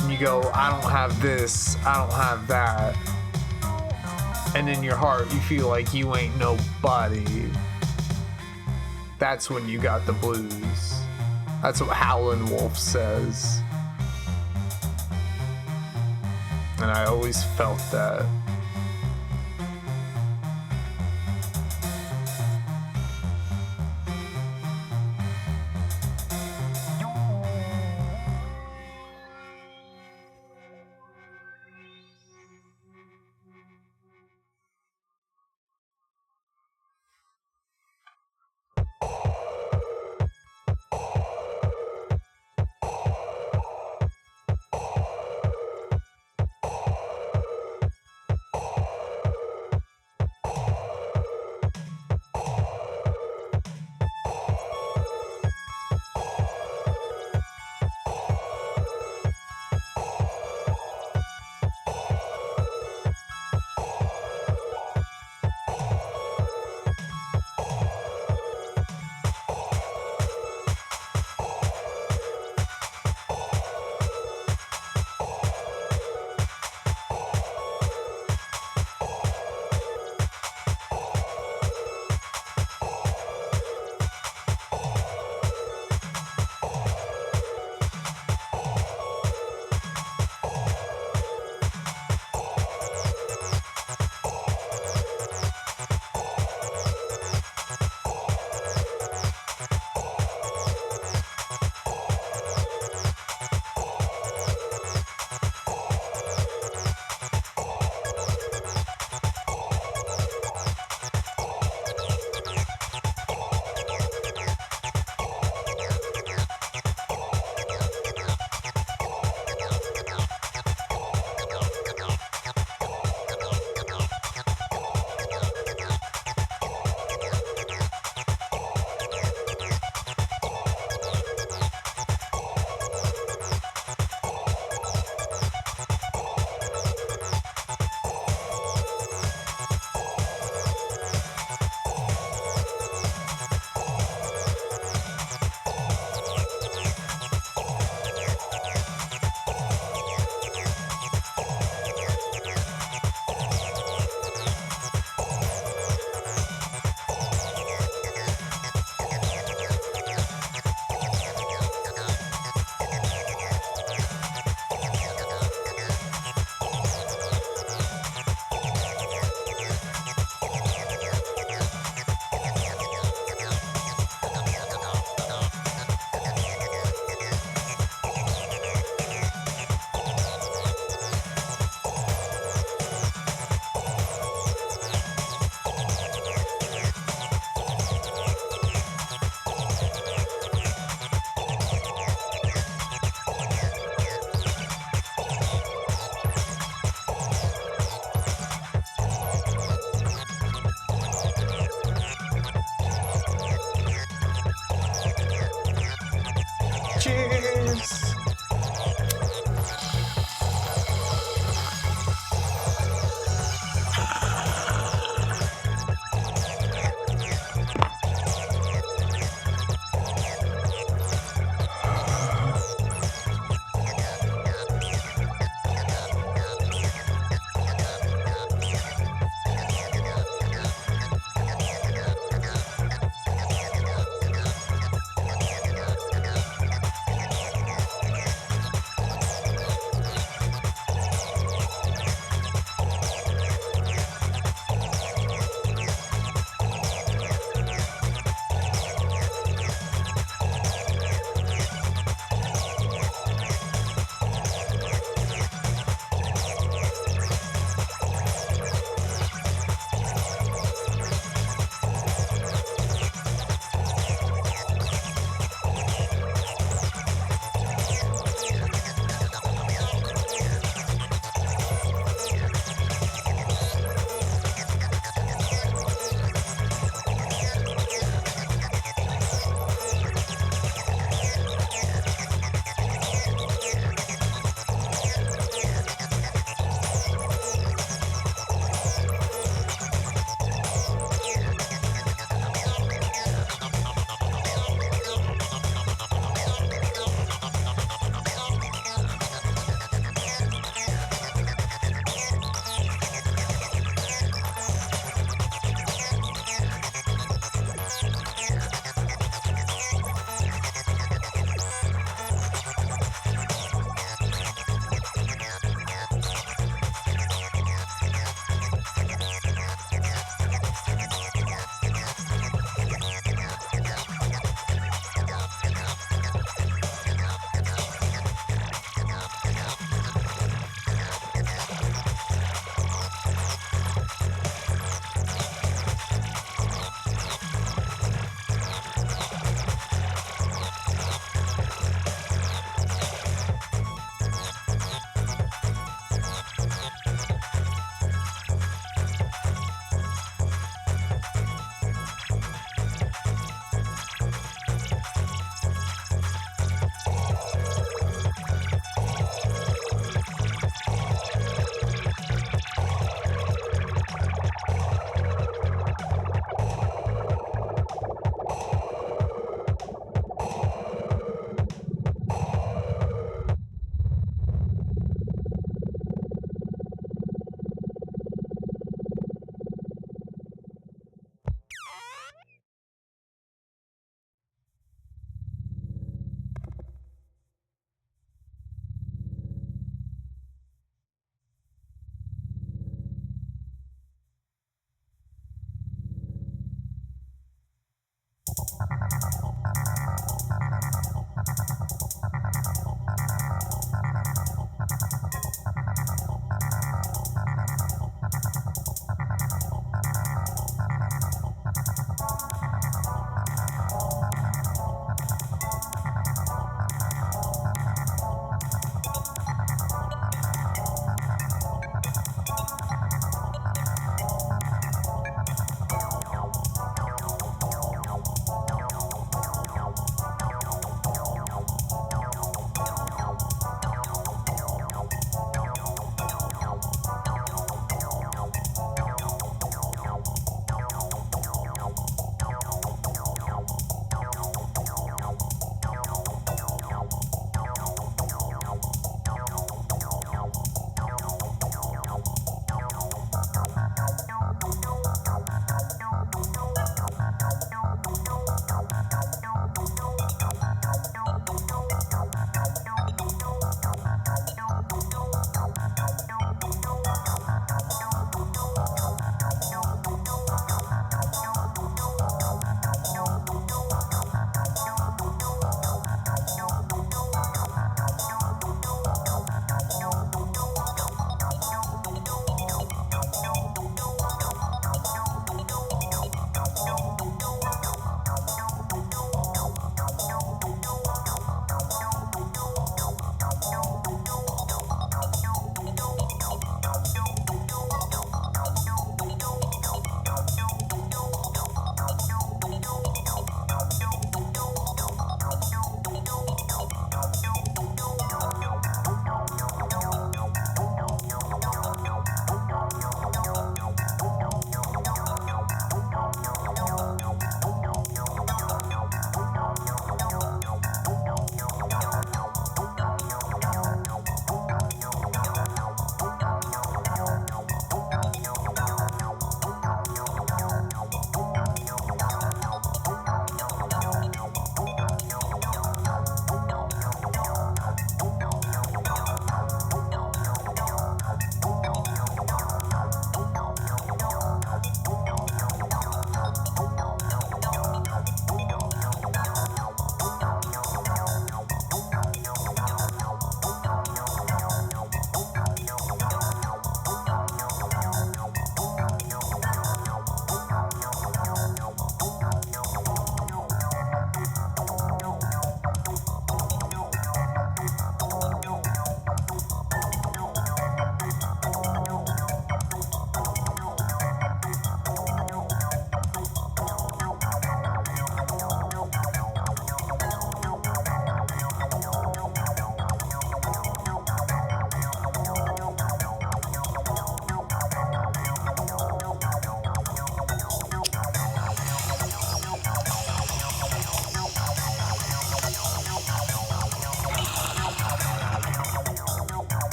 and you go, I don't have this, I don't have that. And in your heart, you feel like you ain't nobody. That's when you got the blues. That's what Howlin' Wolf says. And I always felt that.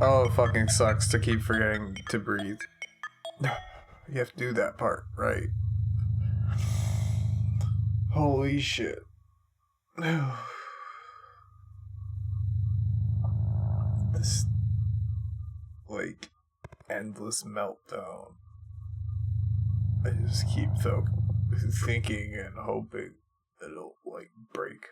Oh, it fucking sucks to keep forgetting to breathe. You have to do that part, right? Holy shit. This, like, endless meltdown. I just keep thinking and hoping that it'll, like, break.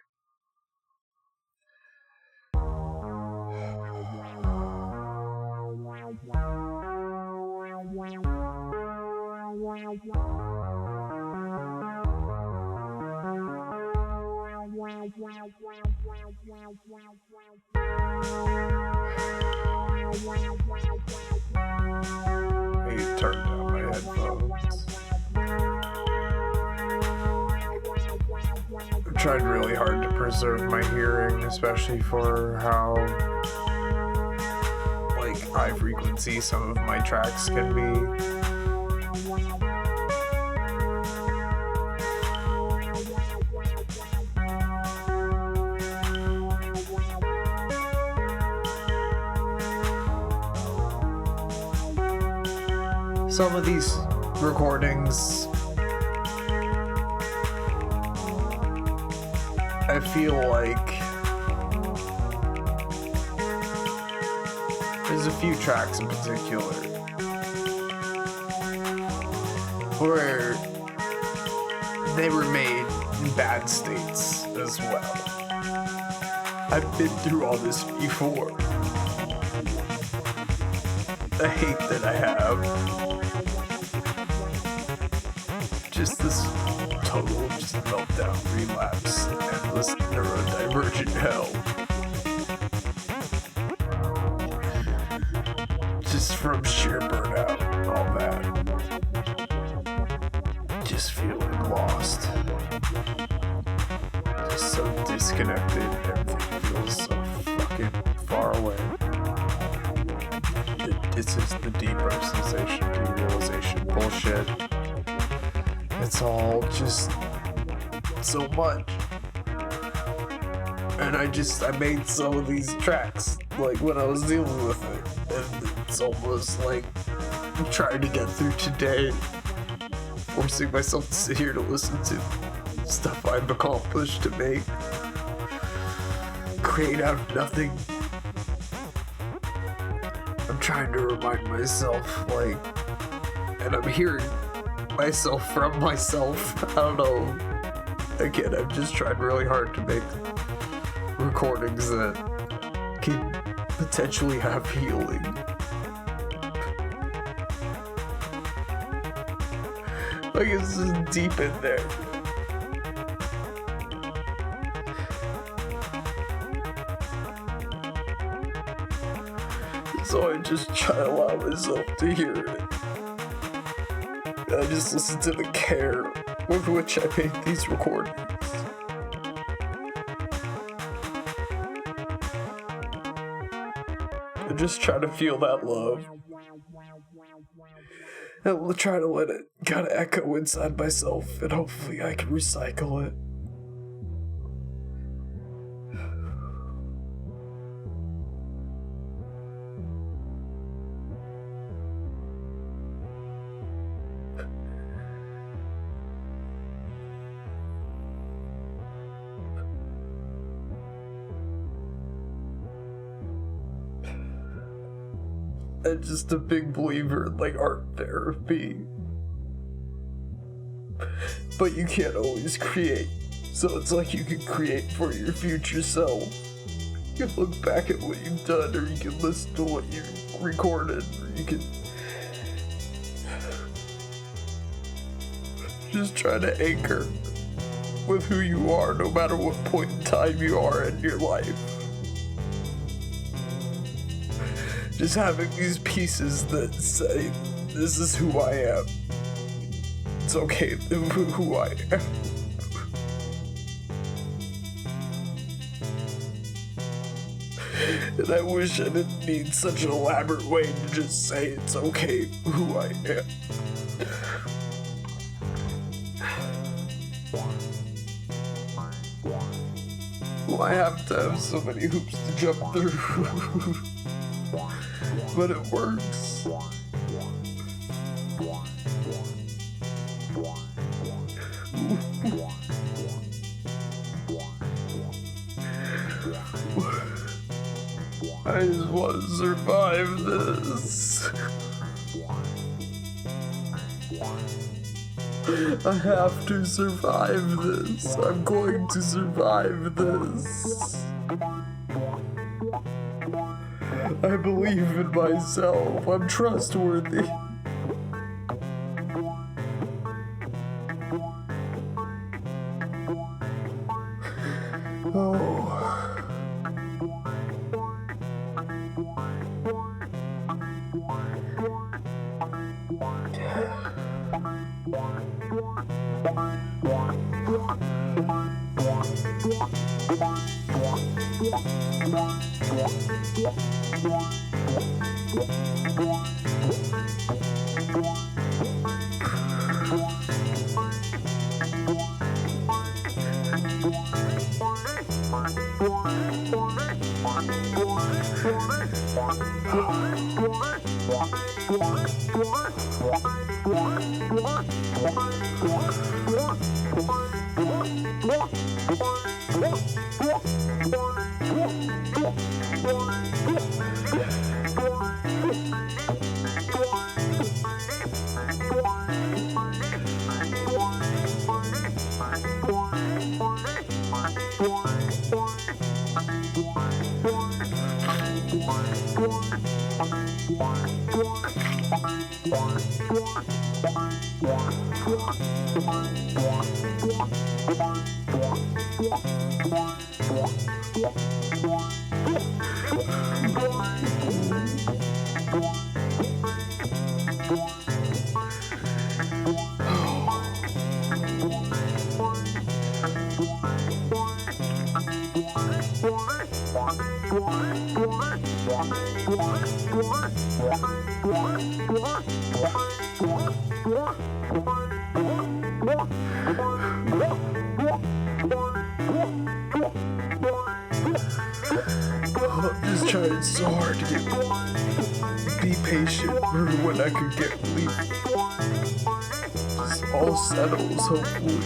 I need to turn down my headphones. I've tried really hard to preserve my hearing, especially for how, like, high frequency some of my tracks can be. Some of these recordings, I feel like there's a few tracks in particular where they were made in bad states as well. I've been through all this before. The hate that I have just this total just meltdown, relapse, endless neurodivergent hell. Just from sheer burnout, all that. Just feeling lost. Just so disconnected, everything feels so fucking far away. It's just the depersonalization, derealization bullshit. It's all just so much. And I made some of these tracks, like, when I was dealing with it. And it's almost like I'm trying to get through today, forcing myself to sit here to listen to stuff I've accomplished to make, create out of nothing. I'm trying to remind myself, like, and I'm hearing myself from myself. I don't know. Again, I've just tried really hard to make recordings that can potentially have healing. Like, it's just deep in there. So I just try to allow myself to hear it. I just listen to the care with which I make these recordings. I just try to feel that love. And we'll try to let it kind of echo inside myself, and hopefully I can recycle it. I'm just a big believer in, like, art therapy. But you can't always create. So it's like you can create for your future self. You can look back at what you've done, or you can listen to what you recorded, or you can just try to anchor with who you are, no matter what point in time you are in your life. Just having these pieces that say, this is who I am. It's okay who I am. And I wish I didn't need such an elaborate way to just say it's okay who I am. Why have to have so many hoops to jump through? But it works. I just want to survive this. I have to survive this. I'm going to survive this. I believe in myself. I'm trustworthy. Oh. I'm just trying so hard to be patient for when I could get relief. This all settles hopefully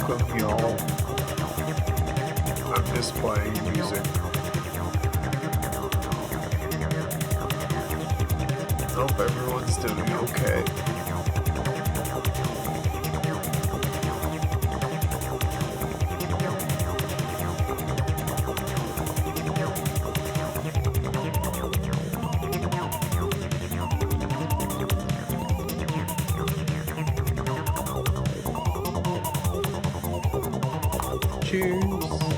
Welcome, y'all. I'm just playing music. Hope everyone's doing okay. Cheers.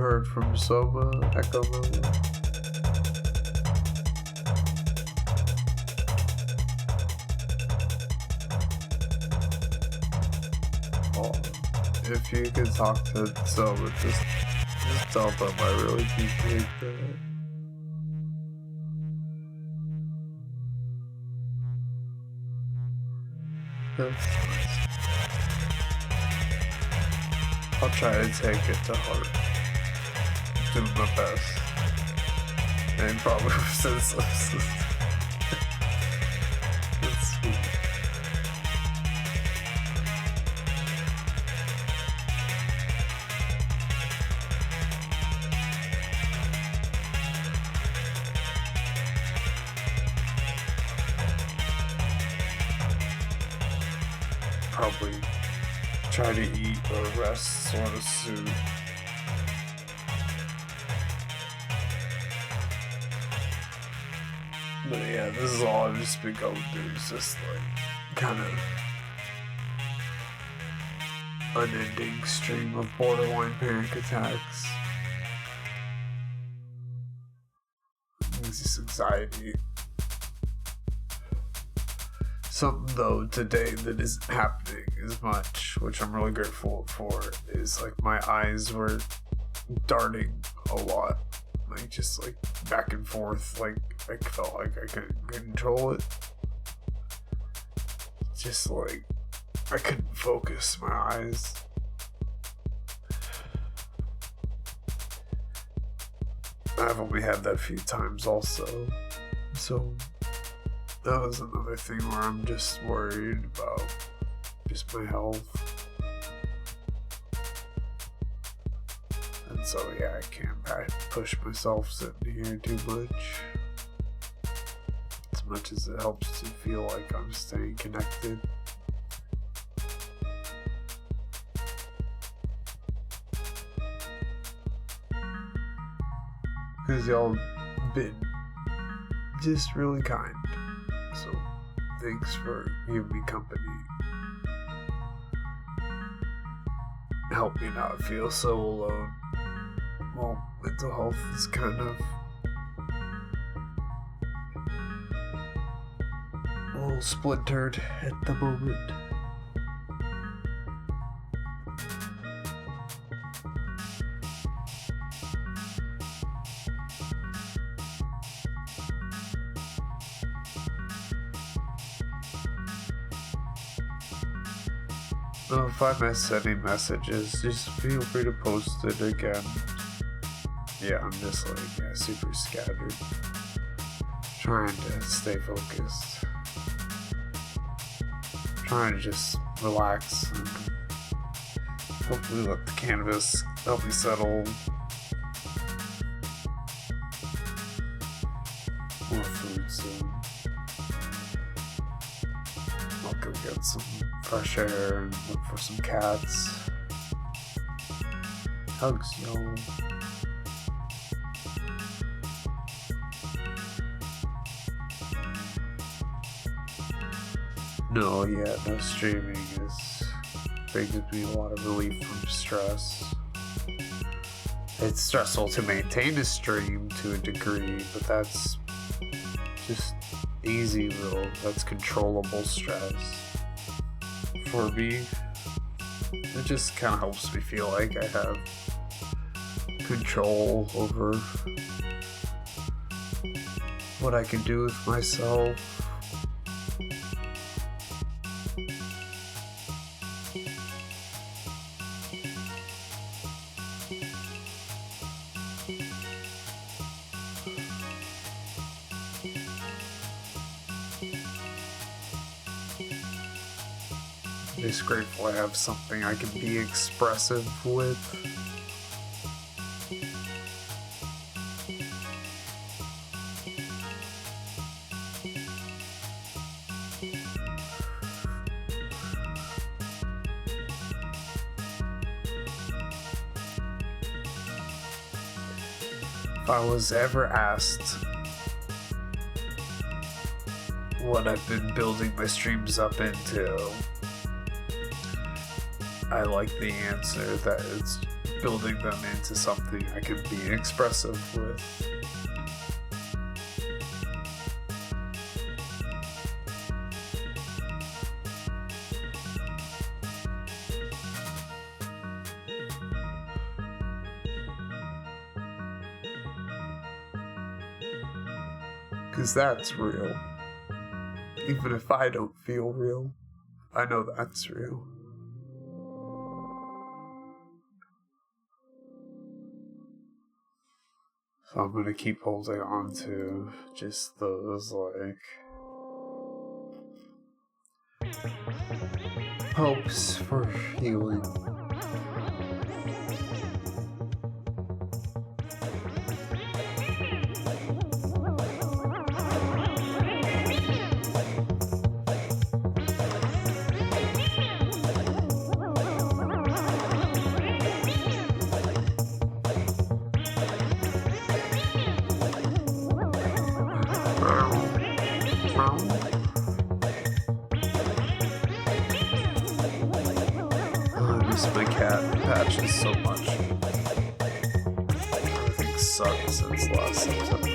heard from Soma, Echo Million. Well, if you could talk to Soma, just tell them I really appreciate that. That's nice. I'll try to take it to heart. Do my best. And probably senseless. That's sweet. Probably try to eat or rest sort of soon. But yeah, this is all I've just been going through. It's just like kind of unending stream of borderline panic attacks. It's just anxiety. Something though today that isn't happening as much, which I'm really grateful for, is like my eyes were darting a lot, like just like back and forth, like I felt like I couldn't control it. Just like I couldn't focus my eyes. I've only had that a few times also, so that was another thing where I'm just worried about just my health. And so yeah, I can't push myself sitting here too much as it helps to feel like I'm staying connected. Because y'all been just really kind. So, thanks for giving me company. Help me not feel so alone. Well, mental health is kind of a little splintered at the moment. If I miss any messages, just feel free to post it again. Yeah, I'm just like super scattered. Trying to stay focused. Trying to just relax and hopefully let the cannabis help me settle. More food soon. I'll go get some fresh air and look for some cats. Hugs, yo. No, yeah, no streaming brings me a lot of relief from stress. It's stressful to maintain a stream to a degree, but that's just easy that's controllable stress. For me, it just kind of helps me feel like I have control over what I can do with myself. Just grateful I have something I can be expressive with. If I was ever asked what I've been building my streams up into, I like the answer that it's building them into something I can be expressive with. Because that's real. Even if I don't feel real, I know that's real. So I'm gonna keep holding on to just those, like, hopes for healing. My cat patches so much. Everything sucked since last September.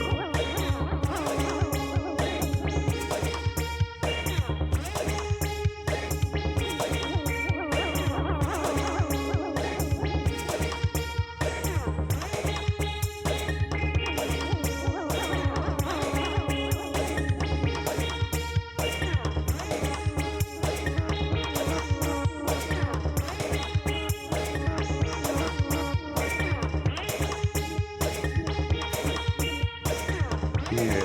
Yeah.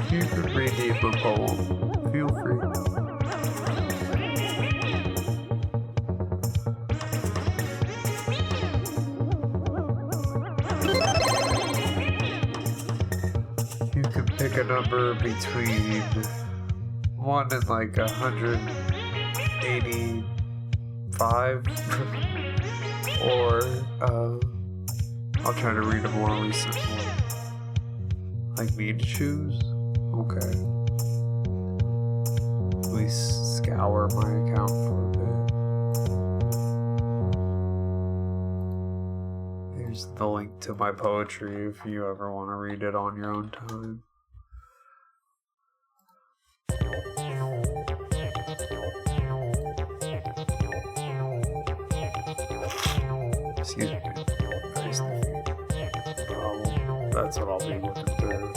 You could read a poem. Feel free. Pick a number between 1 and like 185, or I'll try to read a more recent one. Like me to choose? Okay. Please scour my account for a bit. Here's the link to my poetry if you ever want to read it on your own time. Excuse me. Very sniffy. That's what I'll be looking through.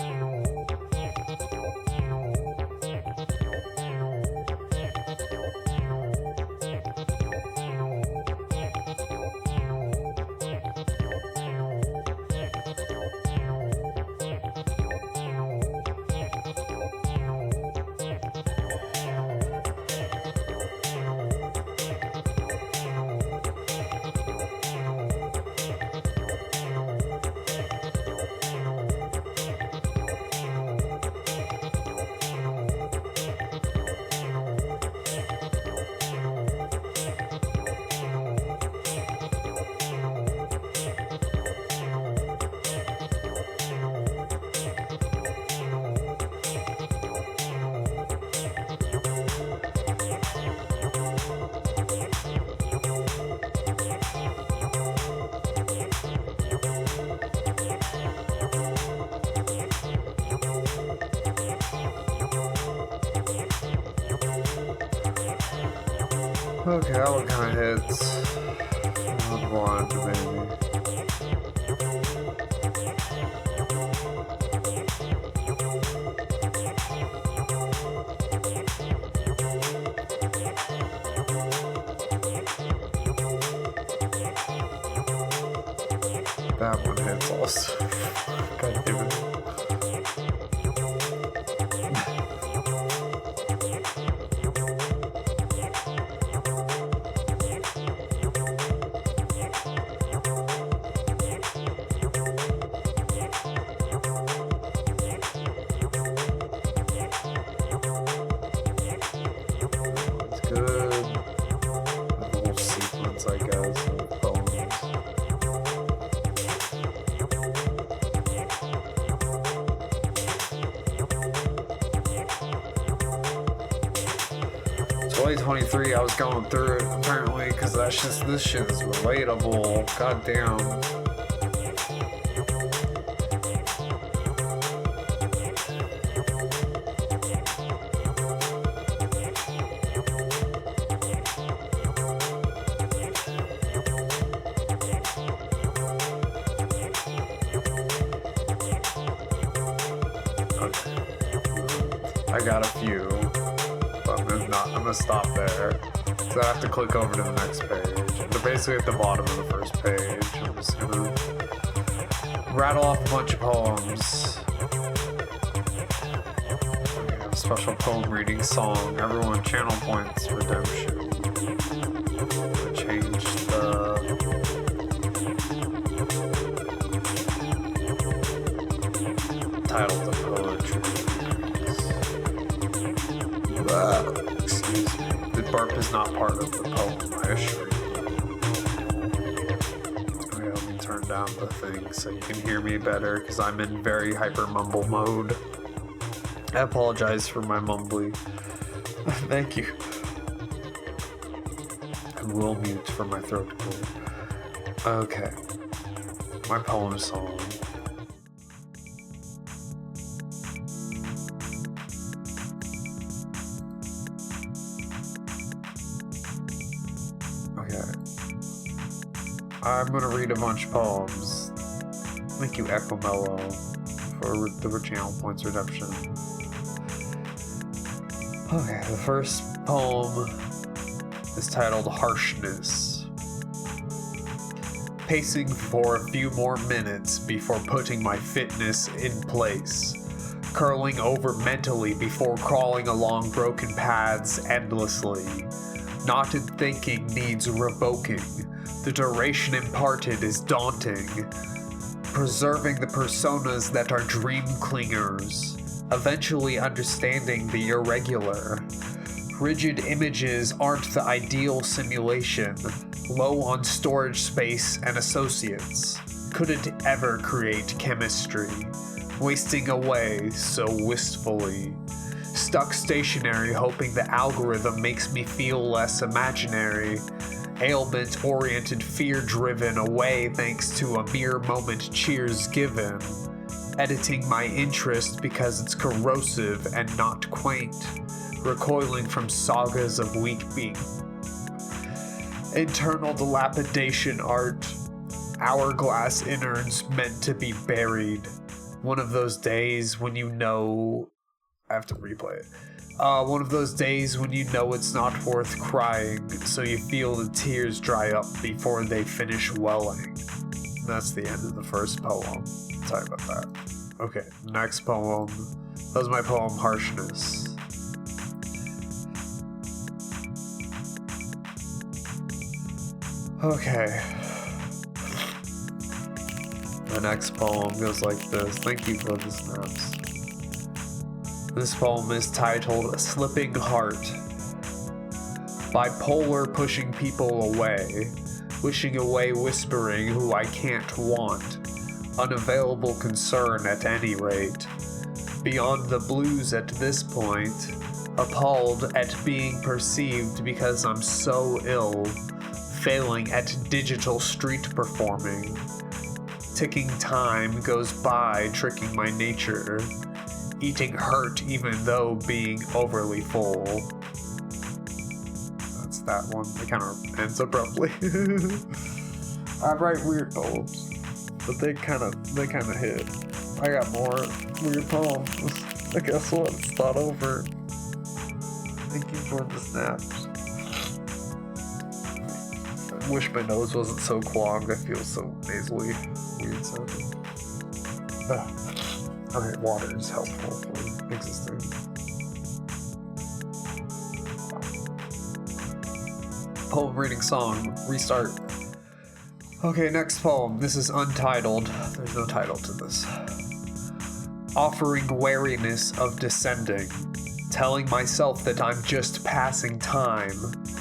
Okay, that one kind of hits. One, maybe. That one hits also. God damn it. 2023, I was going through it apparently because this shit is relatable. God damn. I got a few, but I'm gonna stop there. So I have to click over to the next page. They're basically at the bottom of the first page. I'm just gonna rattle off a bunch of poems. We have a special poem reading song. Everyone channel points redemption. I'm gonna change the title to poetry. Excuse me. The burp is not part of the poem, I assure you. Okay, let me turn down the thing so you can hear me better because I'm in very hyper mumble mode. I apologize for my mumbly. Thank you. I will mute for my throat to clear. Okay. My poem song. I'm gonna read a bunch of poems. Thank you, Equimello, for the channel points redemption. Okay, the first poem is titled Harshness. Pacing for a few more minutes before putting my fitness in place. Curling over mentally before crawling along broken paths endlessly. Knotted thinking needs revoking. The duration imparted is daunting. Preserving the personas that are dream clingers. Eventually understanding the irregular. Rigid images aren't the ideal simulation. Low on storage space and associates. Couldn't ever create chemistry. Wasting away so wistfully. Stuck stationary hoping the algorithm makes me feel less imaginary. Ailment-oriented, fear-driven away thanks to a mere moment cheers given. Editing my interest because it's corrosive and not quaint. Recoiling from sagas of weak being. Internal dilapidation art. Hourglass innards meant to be buried. One of those days when you know... I have to replay it. One of those days when you know it's not worth crying, so you feel the tears dry up before they finish welling. And that's the end of the first poem. Sorry about that. Okay, next poem. That was my poem, Harshness. Okay. The next poem goes like this. Thank you for the snaps. This poem is titled Slipping Heart. Bipolar pushing people away, wishing away whispering who I can't want, unavailable concern at any rate. Beyond the blues at this point, appalled at being perceived because I'm so ill, failing at digital street performing. Ticking time goes by tricking my nature. Eating hurt even though being overly full. That's that one. It kind of ends abruptly. I write weird poems, but they kind of hit. I got more weird poems. I guess what? It's thought over. Thank you for the snaps. I wish my nose wasn't so clogged. I feel so nasally weird sounding. Okay, water is helpful for existing. Poem reading song, restart. Okay, next poem. This is untitled. There's no title to this. Offering wariness of descending. Telling myself that I'm just passing time.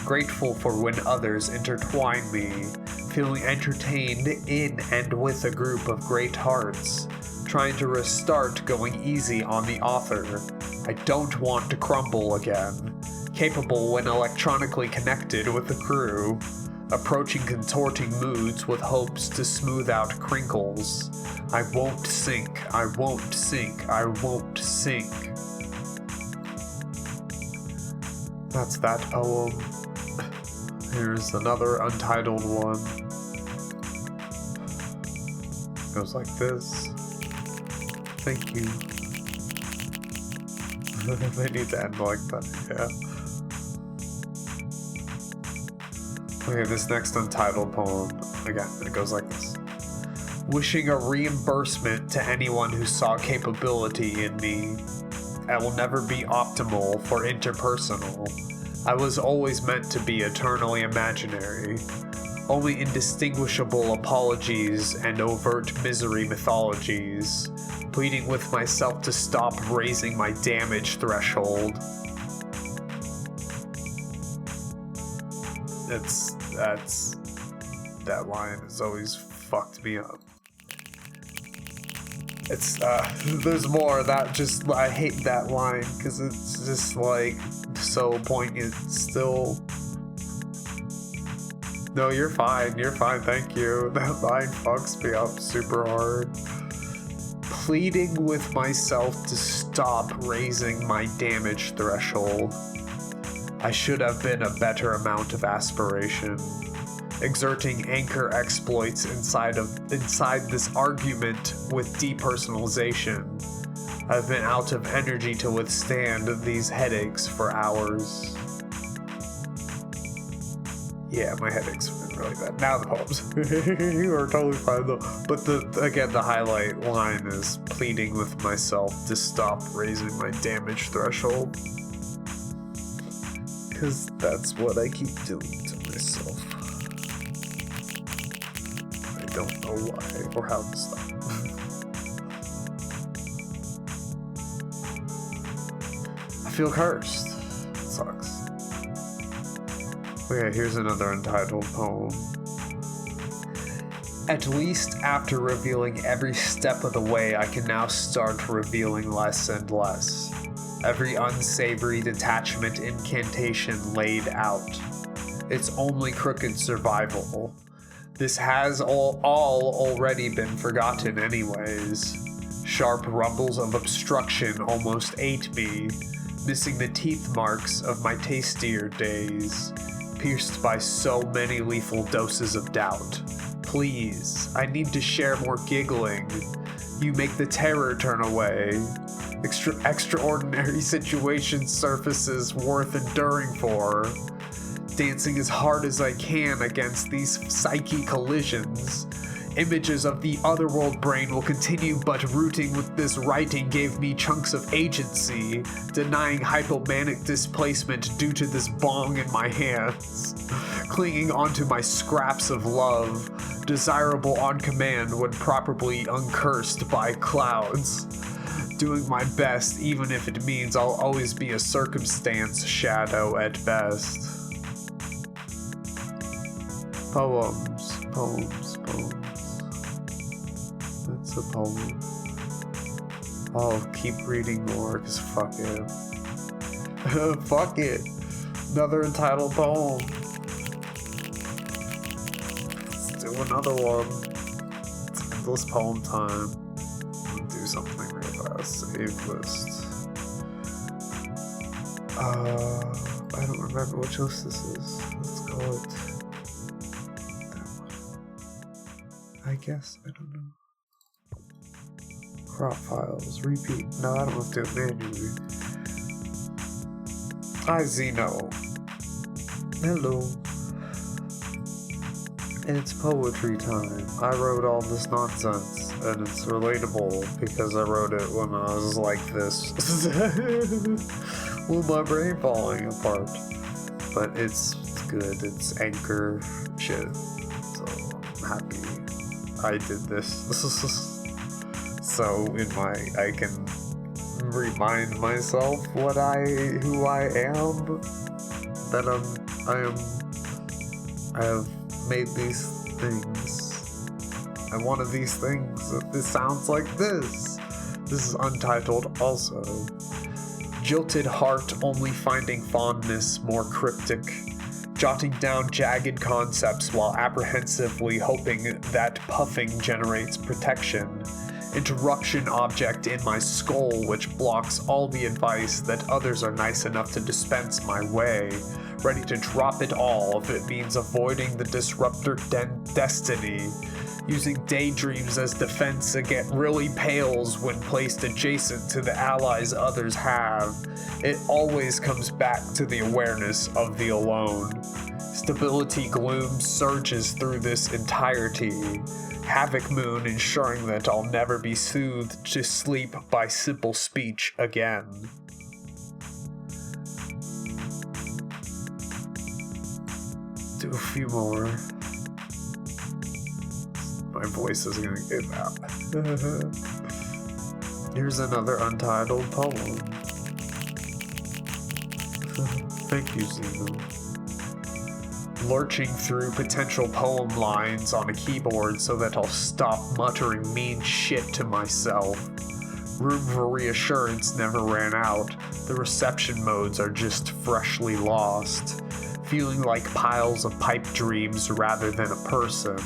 Grateful for when others intertwine me. Feeling entertained in and with a group of great hearts. Trying to restart going easy on the author. I don't want to crumble again. capable when electronically connected with the crew, approaching contorting moods with hopes to smooth out crinkles. I won't sink, I won't sink, I won't sink. That's that poem. Here's another untitled one. Goes like this. Thank you. They need to end like that, yeah. Okay, this next untitled poem, again, it goes like this. Wishing a reimbursement to anyone who saw capability in me. I will never be optimal for interpersonal. I was always meant to be eternally imaginary. Only indistinguishable apologies and overt misery mythologies, pleading with myself to stop raising my damage threshold. That line has always fucked me up. There's more. I hate that line because it's just like so poignant still. No, you're fine, thank you. That line fucks me up super hard. Pleading with myself to stop raising my damage threshold. I should have been a better amount of aspiration. Exerting anchor exploits inside this argument with depersonalization. I've been out of energy to withstand these headaches for hours. Yeah, my headaches have been really bad. Now the poems. You are totally fine though. But the highlight line is pleading with myself to stop raising my damage threshold. Because that's what I keep doing to myself. I don't know why or how to stop. I feel cursed. It sucks. Okay, here's another untitled poem. At least after revealing every step of the way, I can now start revealing less and less. Every unsavory detachment incantation laid out. It's only crooked survival. This has all already been forgotten anyways. Sharp rumbles of obstruction almost ate me, missing the teeth marks of my tastier days. Pierced by so many lethal doses of doubt. Please, I need to share more giggling. You make the terror turn away. Extraordinary situation surfaces worth enduring for. Dancing as hard as I can against these psyche collisions. Images of the otherworld brain will continue, but rooting with this writing gave me chunks of agency, denying hypomanic displacement due to this bong in my hands. Clinging onto my scraps of love, desirable on command when properly uncursed by clouds. Doing my best even if it means I'll always be a circumstance shadow at best. Poems. That's a poem. I'll keep reading more, cause fuck it. Fuck it. Another entitled poem. Let's do another one. It's endless poem time. I'll do something real fast. Save list. I don't remember which list this is. Let's call it that one. I guess, I don't know. Crop files, repeat. No, I don't have to do it manually. Hi, Zeno. Hello. It's poetry time. I wrote all this nonsense, and it's relatable because I wrote it when I was like this. With my brain falling apart. But it's good. It's anchor shit. So I'm happy I did this. So I can remind myself who I am, that I have made these things. I'm one of these things. This sounds like this. This is untitled also. jilted heart only finding fondness more cryptic, jotting down jagged concepts while apprehensively hoping that puffing generates protection. Interruption object in my skull which blocks all the advice that others are nice enough to dispense my way, ready to drop it all if it means avoiding the disruptor destiny. Using daydreams as defense against really pales when placed adjacent to the allies others have. It always comes back to the awareness of the alone. Stability gloom surges through this entirety. Havoc moon ensuring that I'll never be soothed to sleep by simple speech again. Do a few more. My voice is gonna give out. Here's another untitled poem. Thank you, Zeno. Lurching through potential poem lines on a keyboard so that I'll stop muttering mean shit to myself. Room for reassurance never ran out. The reception modes are just freshly lost. Feeling like piles of pipe dreams rather than a person.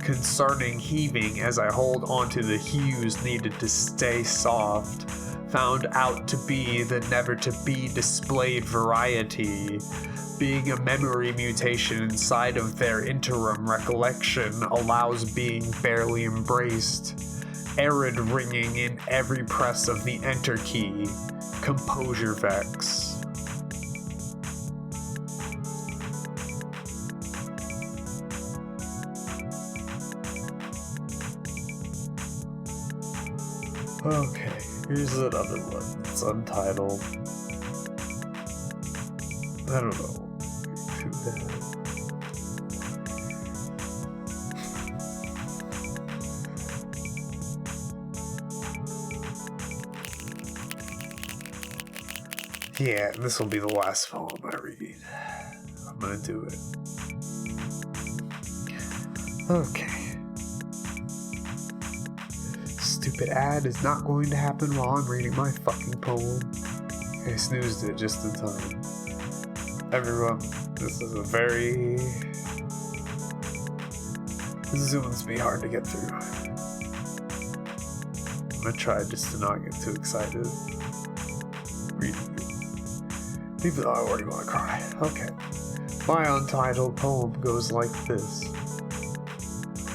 Concerning heaving as I hold onto the hues needed to stay soft. Found out to be the never to be displayed variety. Being a memory mutation inside of their interim recollection allows being barely embraced. Arid ringing in every press of the enter key. Composure vex. Okay, here's another one. It's untitled. I don't know. Too bad. Yeah, this will be the last poem I read. I'm gonna do it. Okay. Stupid ad is not going to happen while I'm reading my fucking poem. I snoozed it just in time. Everyone, this is one's be hard to get through. I'm gonna try just to not get too excited reading it. Even though I already want to cry. Okay. My untitled poem goes like this.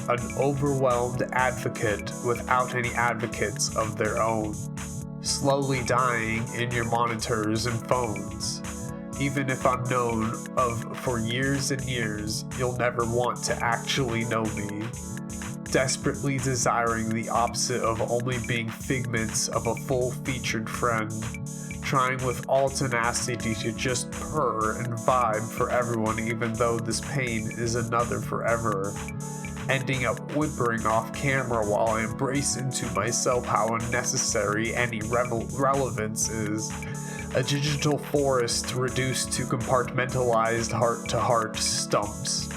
An overwhelmed advocate without any advocates of their own. Slowly dying in your monitors and phones. Even if I'm known of for years and years, you'll never want to actually know me. Desperately desiring the opposite of only being figments of a full-featured friend. Trying with all tenacity to just purr and vibe for everyone even though this pain is another forever. Ending up whimpering off camera while I embrace into myself how unnecessary any relevance is. A digital forest reduced to compartmentalized heart-to-heart stumps.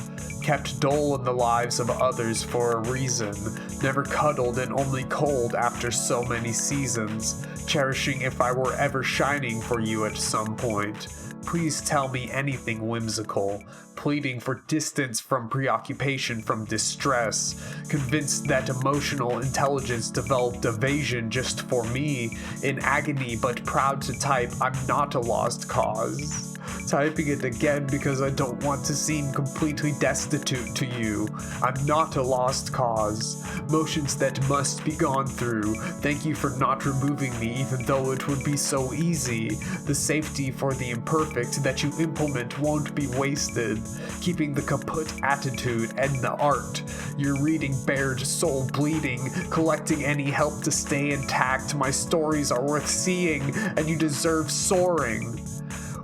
Kept dull in the lives of others for a reason. Never cuddled and only cold after so many seasons. Cherishing if I were ever shining for you at some point. Please tell me anything whimsical. Pleading for distance from preoccupation from distress. Convinced that emotional intelligence developed evasion just for me. In agony but proud to type, I'm not a lost cause. Typing it again because I don't want to seem completely destitute to you. I'm not a lost cause. Motions that must be gone through. Thank you for not removing me even though it would be so easy. The safety for the imperfect that you implement won't be wasted. Keeping the kaput attitude and the art. Your reading bared soul bleeding. Collecting any help to stay intact. My stories are worth seeing and you deserve soaring.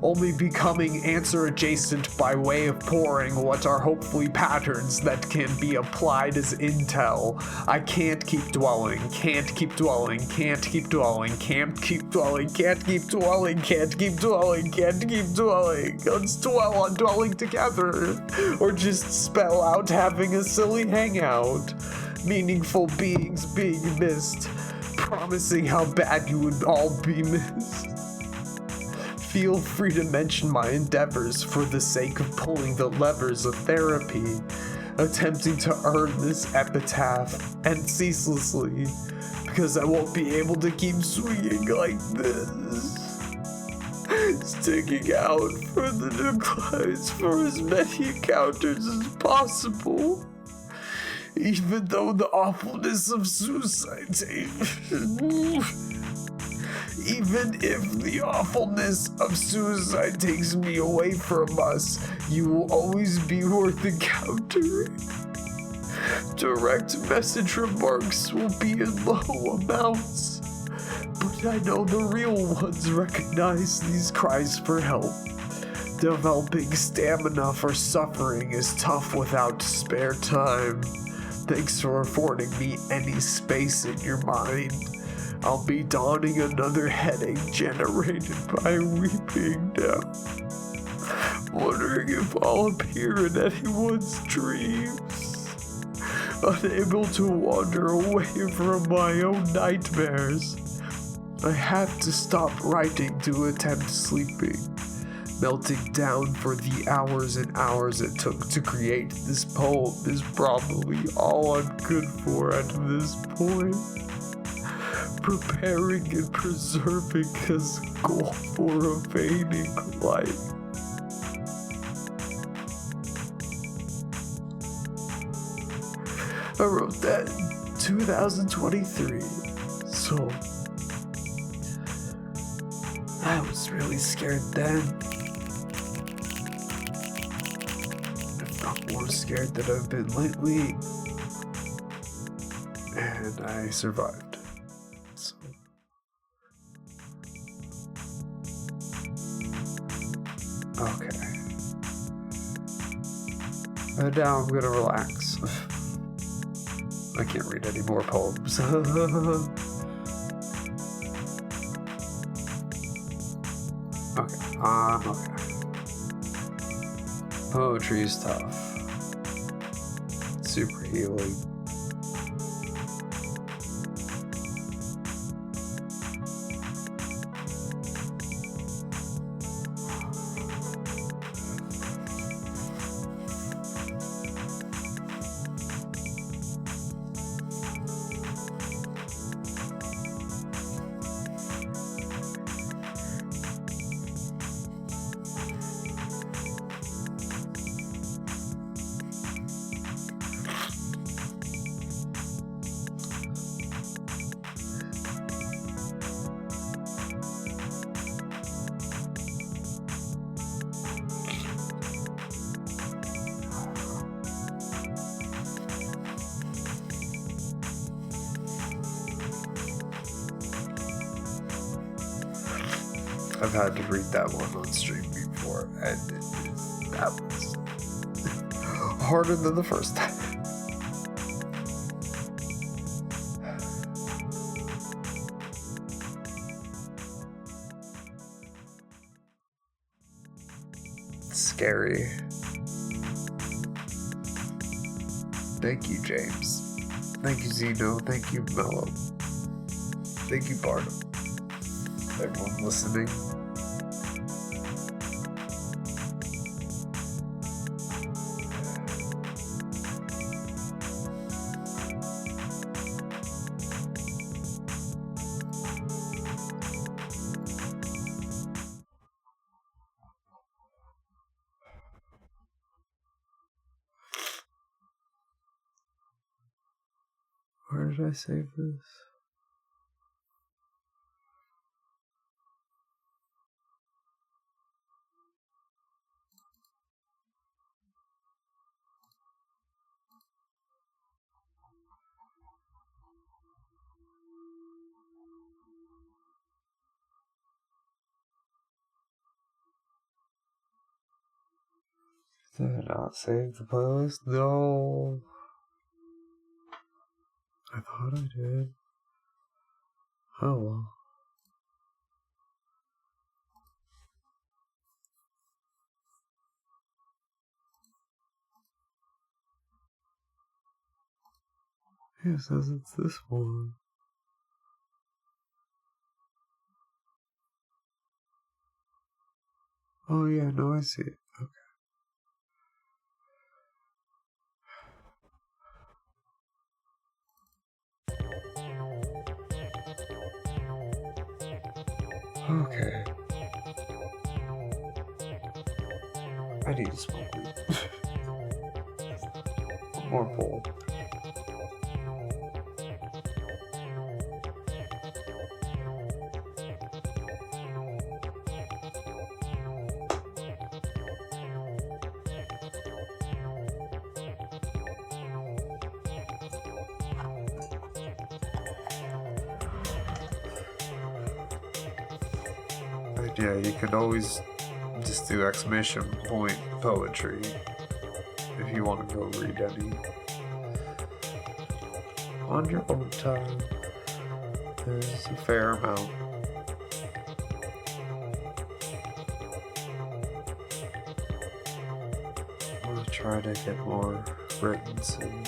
Only becoming answer adjacent by way of pouring what are hopefully patterns that can be applied as intel. I can't keep dwelling, can't keep dwelling, can't keep dwelling, can't keep dwelling, can't keep dwelling, can't keep dwelling, can't keep dwelling. Let's dwell on dwelling together, or just spell out having a silly hangout. Meaningful beings being missed, promising how bad you would all be missed. Feel free to mention my endeavors for the sake of pulling the levers of therapy, attempting to earn this epitaph, and ceaselessly, because I won't be able to keep swinging like this. Sticking out for the declines for as many encounters as possible. Even though the awfulness of suicide Even if the awfulness of suicide takes me away from us, you will always be worth encountering. Direct message remarks will be in low amounts, but I know the real ones recognize these cries for help. Developing stamina for suffering is tough without spare time. Thanks for affording me any space in your mind. I'll be donning another headache generated by weeping now. Wondering if I'll appear in anyone's dreams. Unable to wander away from my own nightmares. I have to stop writing to attempt sleeping. Melting down for the hours and hours it took to create this poem is probably all I'm good for at this point. Preparing and preserving his goal for a fading life. I wrote that in 2023, so I was really scared then. If not more scared than I've been lately. And I survived. So. Okay. And now I'm gonna relax. I can't read any more poems. Okay. Okay. Poetry is tough. Super healing. I've had to read that one on stream before, and that was harder than the first time. Scary. Thank you, James. Thank you, Zeno. Thank you, Mello. Thank you, Barnum. Everyone listening. Where did I save this? Did I not save the playlist? No. I thought I did. Oh well. Yeah, it says it's this one. Oh yeah, no, I see it. Okay. I need to smoke weed. One more bowl. Yeah, you can always just do exclamation point poetry if you want to go read any on your own time. There's a fair amount. I'm gonna try to get more written soon.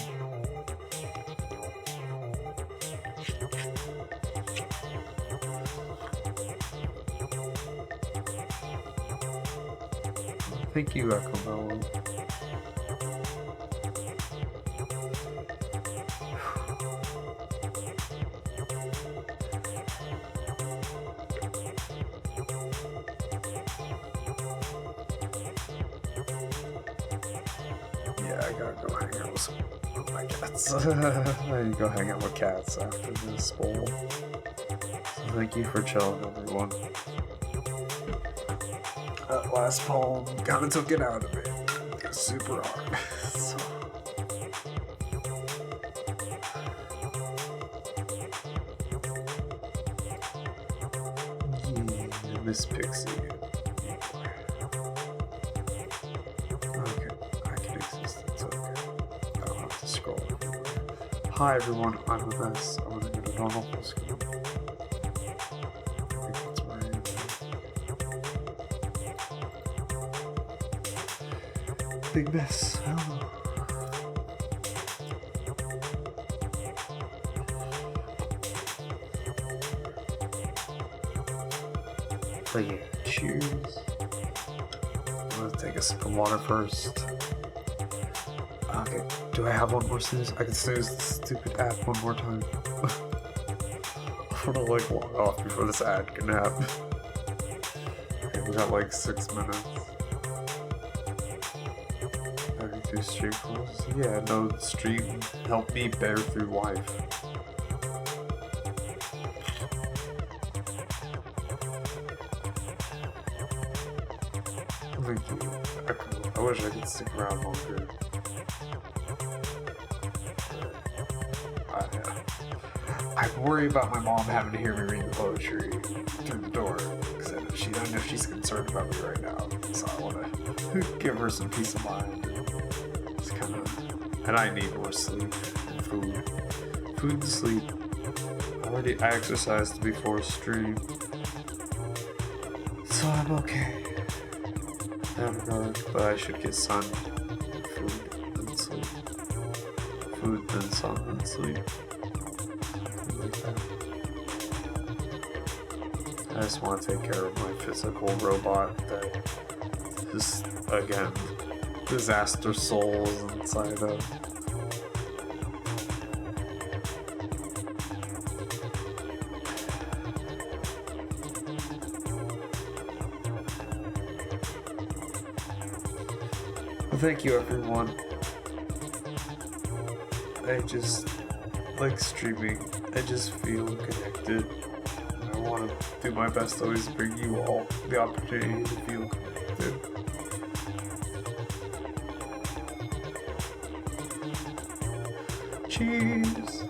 Thank you, Echo Melon. Yeah, I gotta go hang out with some of my cats. I need to go hang out with cats after this bowl. So thank you for chilling, everyone. That last poem kinda took it out of me. It was super hard. So. Yeah, Miss Pixie. Okay, I can exist. It's okay. I don't have to scroll anymore. Hi everyone, I'm a mess. I'm gonna go to normal school. Big mess. Oh. But yeah, cheers. I'm gonna take a sip of water first. Okay, do I have one more snooze? I can snooze this stupid ad one more time. I'm gonna like log off before this ad can happen. Okay, we got like 6 minutes. Stream calls? Yeah, no, stream helped me bear through life. Thank you. I wish I could stick around longer. I worry about my mom having to hear me read the poetry through the door, because I know she's concerned about me right now, so I want to give her some peace of mind. And I need more sleep and food. Food and sleep. I exercised before stream, so I'm okay. I'm good, but I should get sun, and food, and sleep. Food, then sun, and sleep. Like that. I just want to take care of my physical robot that is, again, disaster souls inside of. Well, thank you everyone. I just like streaming. I just feel connected. I want to do my best to always bring you all the opportunity to feel connected. Cheers!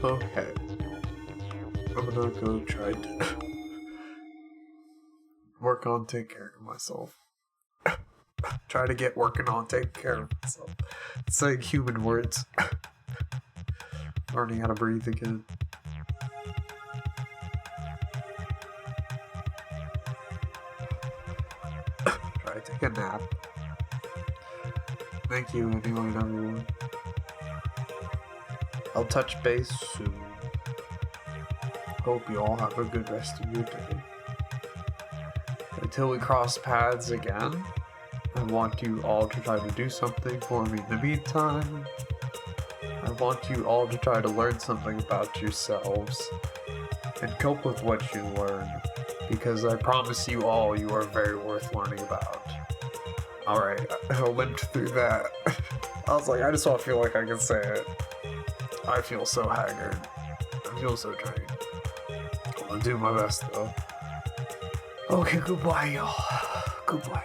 Okay. I'm gonna go try to work on taking care of myself. Try to get working on taking care of myself. Saying human words. Learning how to breathe again. Try to take a nap. Thank you, anyway, everyone. I'll touch base soon. Hope you all have a good rest of your day. Until we cross paths again, I want you all to try to do something for me in the meantime. I want you all to try to learn something about yourselves and cope with what you learn, because I promise you all you are very worth learning about. Alright, I limped through that. I was like, I just don't feel like I can say it. I feel so haggard. I feel so drained. I'm gonna do my best though. Okay, goodbye, y'all. Goodbye.